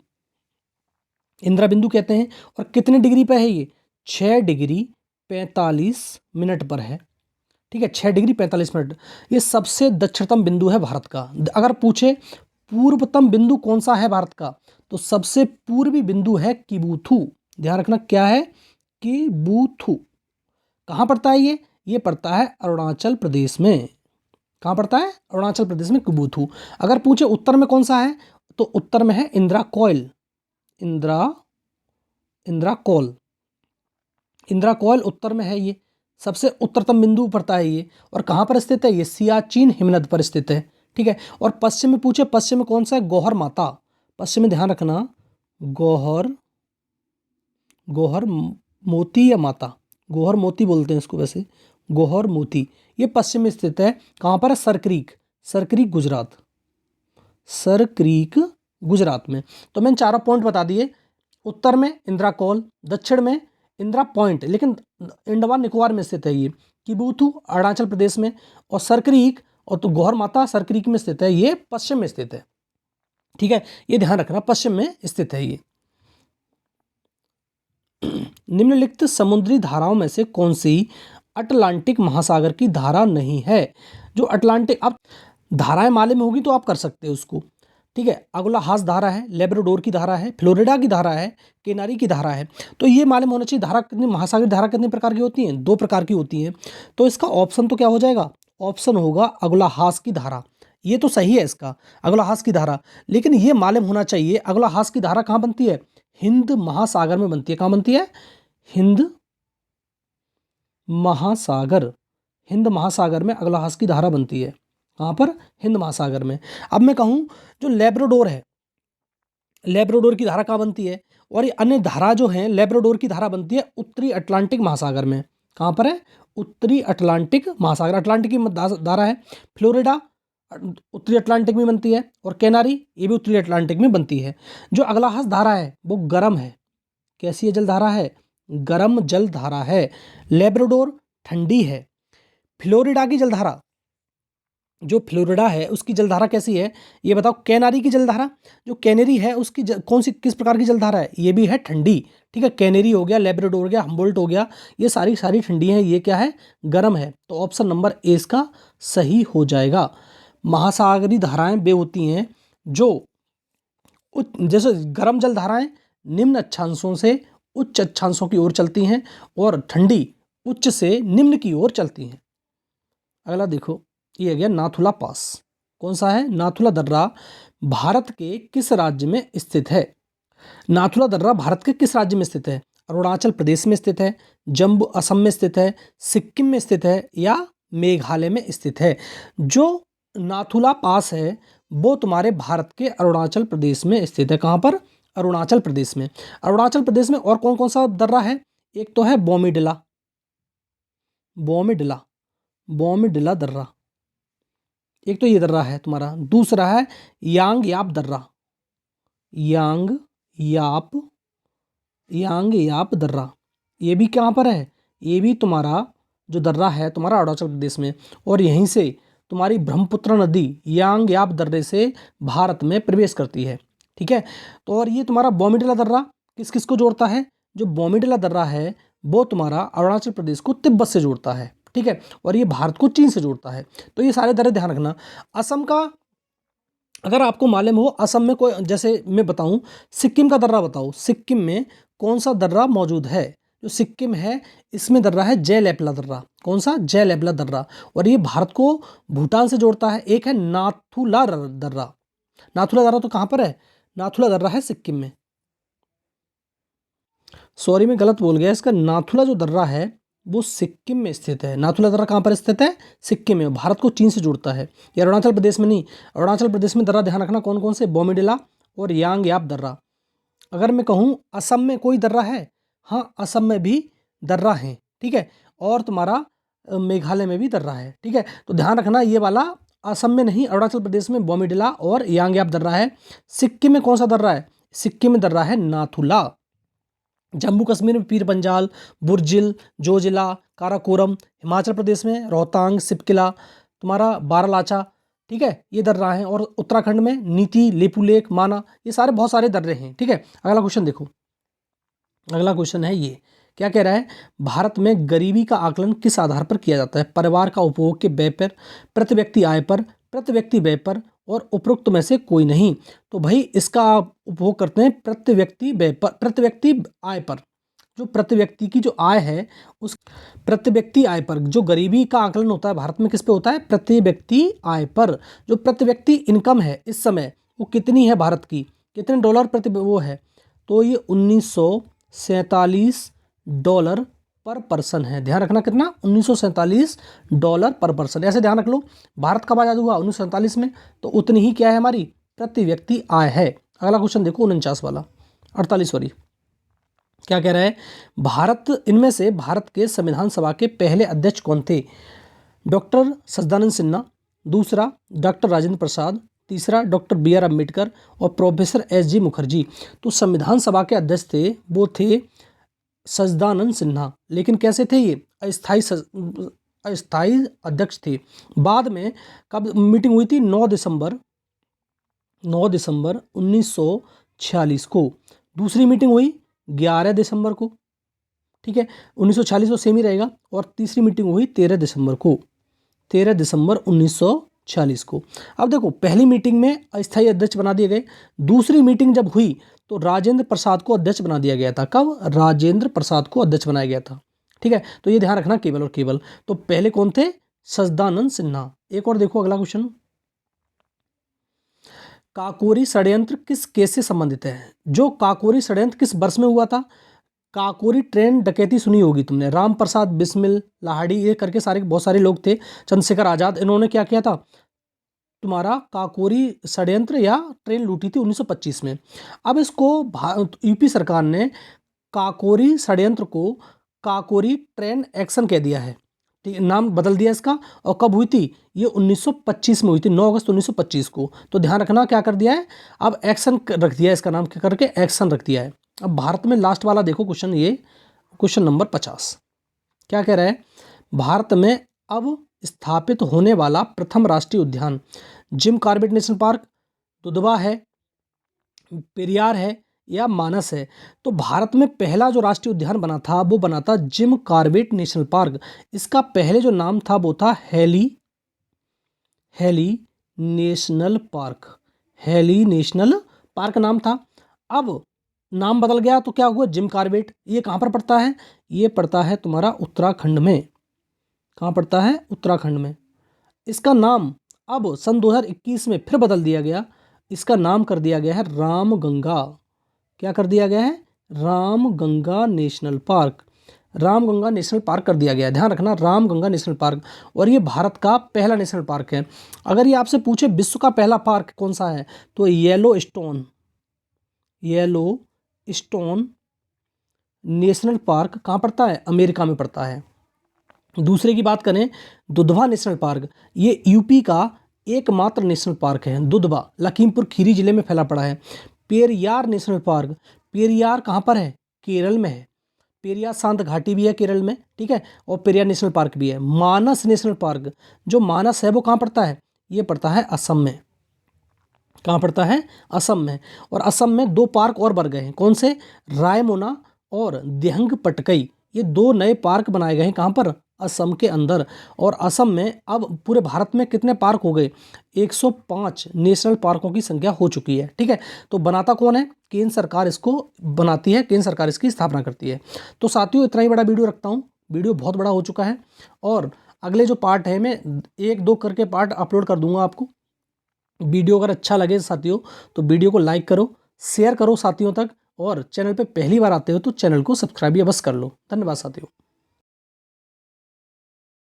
Speaker 1: इंदिरा बिंदु कहते हैं। और कितने डिग्री पर है ये? 6 डिग्री 45 मिनट पर है। ठीक है। 6 डिग्री 45 मिनट। ये सबसे दक्षिणतम बिंदु है भारत का। अगर पूछे पूर्वतम बिंदु कौन सा है भारत का, तो सबसे पूर्वी बिंदु है किबुथु। ध्यान रखना क्या है? किबुथु। कहाँ पड़ता है ये? ये पड़ता है अरुणाचल प्रदेश में। कहाँ पड़ता है? अरुणाचल प्रदेश में किबुथु। अगर पूछे उत्तर में कौन सा है, तो उत्तर में है Indira Col. Indira Col, Indira Col उत्तर में है। ये सबसे उत्तरतम बिंदु पड़ता है ये। और कहाँ पर स्थित है? ये सियाचिन हिमनद पर स्थित है। ठीक है। और पश्चिम में पूछे, पश्चिम में कौन सा है? गौहर माता। पश्चिम में ध्यान रखना, गौहर मोती या माता, गौहर मोती बोलते हैं इसको वैसे, गौहर मोती। ये पश्चिम में स्थित है। कहाँ पर है? Sir Creek. Sir Creek Gujarat, Sir Creek Gujarat में। तो मैंने चारों पॉइंट बता दिए। उत्तर में इंदिरा कॉल, दक्षिण में इंदिरा पॉइंट, लेकिन अंडमान निकोबार में स्थित है ये। किबूथू अरुणाचल प्रदेश में, और सर क्रीक और तो गौहर माता सर क्रीक में स्थित है, ये पश्चिम में स्थित है। ठीक है, ये ध्यान रखना, पश्चिम में स्थित है ये। निम्नलिखित समुद्री धाराओं में से कौन सी अटलांटिक महासागर की धारा नहीं है? जो अटलांटिक, अब धाराएं मालूम होगी तो आप कर सकते हो उसको। ठीक है, अगला हास धारा है, लेब्राडोर की धारा है, फ्लोरिडा की धारा है, केनारी की धारा है। तो ये मालूम होना चाहिए धारा कितनी, महासागर धारा कितने प्रकार की होती हैं? 2 प्रकार की होती हैं। तो इसका ऑप्शन तो क्या हो जाएगा? ऑप्शन होगा अगला हास की धारा। ये तो सही है इसका, अगला हास की धारा। लेकिन ये मालूम होना चाहिए अगला हास की धारा कहाँ बनती है? हिंद महासागर में बनती है। कहाँ बनती है? हिंद महासागर, हिंद महासागर में अगला हास की धारा बनती है। कहाँ पर? हिंद महासागर में। अब मैं कहूँ जो लेब्राडोर है, लेब्राडोर की धारा कहाँ बनती है? और ये अन्य धारा जो है, लेब्राडोर की धारा बनती है उत्तरी अटलांटिक महासागर में। कहाँ पर है? उत्तरी अटलांटिक महासागर, अटलांटिक की धारा है। फ्लोरिडा उत्तरी अटलांटिक में बनती है, और कैनारी ये भी उत्तरी अटलांटिक में बनती है। जो अगला हास धारा है वो गर्म है। कैसी है जल धारा है? गर्म जल धारा है। लेब्राडोर ठंडी है। फ्लोरिडा की जलधारा, जो फ्लोरिडा है उसकी जलधारा कैसी है ये बताओ। कैनारी की जलधारा, जो कैनेरी है उसकी कौन सी, किस प्रकार की जलधारा है? ये भी है ठंडी। ठीक है, कैनेरी हो गया, लेब्राडोर हो गया, हम्बोल्ट हो गया, ये सारी सारी ठंडी हैं। ये क्या है? गर्म है। तो ऑप्शन नंबर ए इसका सही हो जाएगा। महासागरीय धाराएं वे होती हैं जो जैसे गर्म जल धाराएं निम्न अक्षांशों से उच्च अक्षांशों की ओर चलती हैं, और ठंडी उच्च से निम्न की ओर चलती हैं। अगला देखो, ये गया नाथुला पास। कौन सा है? नाथुला दर्रा भारत के किस राज्य में स्थित है? नाथुला दर्रा भारत के किस राज्य में स्थित है? अरुणाचल प्रदेश में स्थित है, जम्मू असम में स्थित है, सिक्किम में स्थित है, या मेघालय में स्थित है? जो नाथुला पास है वो तुम्हारे भारत के अरुणाचल प्रदेश में स्थित है। कहाँ पर? अरुणाचल प्रदेश में। अरुणाचल प्रदेश में और कौन कौन सा दर्रा है? एक तो है बोमीडिला, बोमीडिला, बोमीडिला दर्रा, एक तो ये दर्रा है तुम्हारा। दूसरा है यांग याप दर्रा, यांग याप, यांग याप दर्रा। ये भी कहाँ पर है? ये भी तुम्हारा जो दर्रा है तुम्हारा अरुणाचल प्रदेश में। और यहीं से तुम्हारी ब्रह्मपुत्र नदी यांग याप दर्रे से भारत में प्रवेश करती है। ठीक है, तो और ये तुम्हारा बोमीडिला दर्रा किस किस को जोड़ता है? जो बोमीडिला दर्रा है वो तुम्हारा अरुणाचल प्रदेश को तिब्बत से जोड़ता है। ठीक है, और ये भारत को चीन से जोड़ता है। तो ये सारे दर्रे ध्यान रखना। असम का अगर आपको मालूम हो, असम में कोई, जैसे मैं बताऊं सिक्किम का दर्रा बताओ, सिक्किम में कौन सा दर्रा मौजूद है? जो सिक्किम है इसमें दर्रा है जयलेपला दर्रा। कौन सा? जयलेपला दर्रा। और ये भारत को भूटान से जोड़ता है। एक है नाथुला दर्रा। नाथुला दर्रा तो कहाँ पर है? नाथुला दर्रा है सिक्किम में। सॉरी मैं गलत बोल गया, इसका नाथुला जो दर्रा है वो सिक्किम में स्थित है। नाथुला दर्रा कहाँ पर स्थित है? सिक्किम में। भारत को चीन से जोड़ता है। ये अरुणाचल प्रदेश में नहीं। अरुणाचल प्रदेश में दर्रा ध्यान रखना कौन कौन से? बोमीडिला और यांग याप दर्रा। अगर मैं कहूँ असम में कोई दर्रा है? हाँ, असम में भी दर्रा है। ठीक है, और तुम्हारा मेघालय में भी दर्रा है। ठीक है, तो ध्यान रखना ये वाला असम में नहीं, अरुणाचल प्रदेश में बोमीडिला और यांग याप दर्रा है। सिक्किम में कौन सा दर्रा है? सिक्किम में दर्रा है नाथुला। जम्मू कश्मीर में पीर पंजाल, बुर्जिल, जोजिला, काराकोरम। हिमाचल प्रदेश में रोहतांग, सिपकिला, तुम्हारा बारालाचा। ठीक है, ये दर्रा हैं। और उत्तराखंड में नीति, लेपुलेख, माना, ये सारे बहुत सारे दर्रे हैं। ठीक है, अगला क्वेश्चन देखो। अगला क्वेश्चन है ये, क्या कह रहा है? भारत में गरीबी का आकलन किस आधार पर किया जाता है? परिवार का उपभोग के व्यय पर, प्रति व्यक्ति आय पर, प्रति व्यक्ति व्यय पर, और उपरोक्त में से कोई नहीं। तो भाई इसका आप उपभोग करते हैं प्रति व्यक्ति व्यय पर, प्रति व्यक्ति आय पर। जो प्रति व्यक्ति की जो आय है उस प्रति व्यक्ति आय पर जो गरीबी का आकलन होता है भारत में किस पे होता है? प्रति व्यक्ति आय पर। जो प्रति व्यक्ति इनकम है इस समय वो कितनी है भारत की? कितने डॉलर प्रति वो है? तो ये 1947 डॉलर पर पर्सन है। ध्यान रखना कितना? 1947 डॉलर पर पर्सन। ऐसे ध्यान रख लो। भारत कब आजाद हुआ? 1947 में। तो उतनी ही क्या है हमारी? प्रति व्यक्ति आय है। अगला क्वेश्चन देखो 49 वाला, 48 सॉरी। क्या कह रहा है? भारत, इनमें से भारत के संविधान सभा के पहले अध्यक्ष कौन थे? डॉक्टर सच्चिदानंद सिन्हा, दूसरा डॉक्टर राजेंद्र प्रसाद, तीसरा डॉक्टर बी आर अम्बेडकर और प्रोफेसर एस जी मुखर्जी। तो संविधान सभा के अध्यक्ष थे वो थे सच्चिदानंद सिन्हा, लेकिन कैसे थे ये अस्थाई अध्यक्ष थे। बाद में कब मीटिंग हुई थी 9 दिसंबर 1946 को। दूसरी मीटिंग हुई 11 दिसंबर को, ठीक है, 1946 तो सेम ही रहेगा। और तीसरी मीटिंग हुई 13 दिसंबर को, 13 दिसंबर 1946 को। अब देखो पहली मीटिंग में अस्थायी अध्यक्ष बना दिए गए, दूसरी मीटिंग जब हुई तो राजेंद्र प्रसाद को अध्यक्ष बना दिया गया था। कब? राजेंद्र प्रसाद को अध्यक्ष बनाया गया था, ठीक है। तो ये ध्यान रखना, केवल और केवल। तो पहले कौन थे? सच्चिदानंद सिन्हा। एक और देखो अगला क्वेश्चन, काकोरी षड्यंत्र किस केस से संबंधित है? जो काकोरी षड्यंत्र किस वर्ष में हुआ था? काकोरी ट्रेन डकैती सुनी होगी तुमने, राम प्रसाद बिस्मिल, लाहिड़ी, ये करके सारे बहुत सारे लोग थे, चंद्रशेखर आजाद, इन्होंने क्या किया था? तुम्हारा काकोरी षड्यंत्र या ट्रेन लूटी थी 1925 में। अब इसको यूपी सरकार ने काकोरी षड्यंत्र को काकोरी ट्रेन एक्शन कह दिया है, ठीक है, नाम बदल दिया इसका। और कब हुई थी? ये 1925 में हुई थी, 9 अगस्त 1925 को। तो ध्यान रखना क्या कर दिया है, अब एक्शन रख दिया है, इसका नाम क्या करके एक्शन रख दिया है। अब भारत में लास्ट वाला देखो क्वेश्चन, ये क्वेश्चन नंबर 50 क्या कह रहा है? भारत में अब स्थापित होने वाला प्रथम राष्ट्रीय उद्यान Jim Corbett national park, Dudhwa है, पेरियार है या मानस है? तो भारत में पहला जो राष्ट्रीय उद्यान बना था वो बना था जिम कॉर्बेट नेशनल पार्क। इसका पहले जो नाम था वो था heli national park, heli national park नाम था। अब नाम बदल गया तो क्या हुआ? Jim Corbett. ये कहाँ पर पड़ता है? ये पड़ता है तुम्हारा उत्तराखंड में। कहाँ पड़ता है? उत्तराखंड में। इसका नाम अब सन 2021 में फिर बदल दिया गया, इसका नाम कर दिया गया है रामगंगा। क्या कर दिया गया है? Ramganga national park, Ramganga national park कर दिया गया। ध्यान रखना, रामगंगा नेशनल पार्क। और ये भारत का पहला नेशनल पार्क है। अगर ये आपसे पूछे विश्व का पहला पार्क कौन सा है, तो येलो स्टोन नेशनल पार्क कहाँ पड़ता है? अमेरिका में पड़ता है। दूसरे की बात करें, दुधवा नेशनल पार्क, ये यूपी का एकमात्र नेशनल पार्क है। दुधवा लखीमपुर खीरी जिले में फैला पड़ा है। पेरियार नेशनल पार्क, पेरियार कहाँ पर है? केरल में है। पेरियार शांत घाटी भी है केरल में, ठीक है, और पेरियार नेशनल पार्क भी है। मानस नेशनल पार्क, जो मानस है वो कहाँ पड़ता है? ये पड़ता है असम में। कहाँ पड़ता है? असम में। और असम में 2 पार्क और बन गए हैं, कौन से? रायमोना और दिहंग पटकई। ये 2 नए पार्क बनाए गए हैं, कहाँ पर? असम के अंदर। और असम में अब पूरे भारत में कितने पार्क हो गए? 105 नेशनल पार्कों की संख्या हो चुकी है, ठीक है। तो बनाता कौन है? केंद्र सरकार इसको बनाती है, केंद्र सरकार इसकी स्थापना करती है। तो साथियों इतना ही बड़ा वीडियो रखता हूँ, वीडियो बहुत बड़ा हो चुका है। और अगले जो पार्ट है मैं 1-2 करके पार्ट अपलोड कर दूंगा आपको। वीडियो अगर अच्छा लगे साथियों तो वीडियो को लाइक करो, शेयर करो साथियों तक, और चैनल पे पहली बार आते हो तो चैनल को सब्सक्राइब या बस कर लो। धन्यवाद साथियों।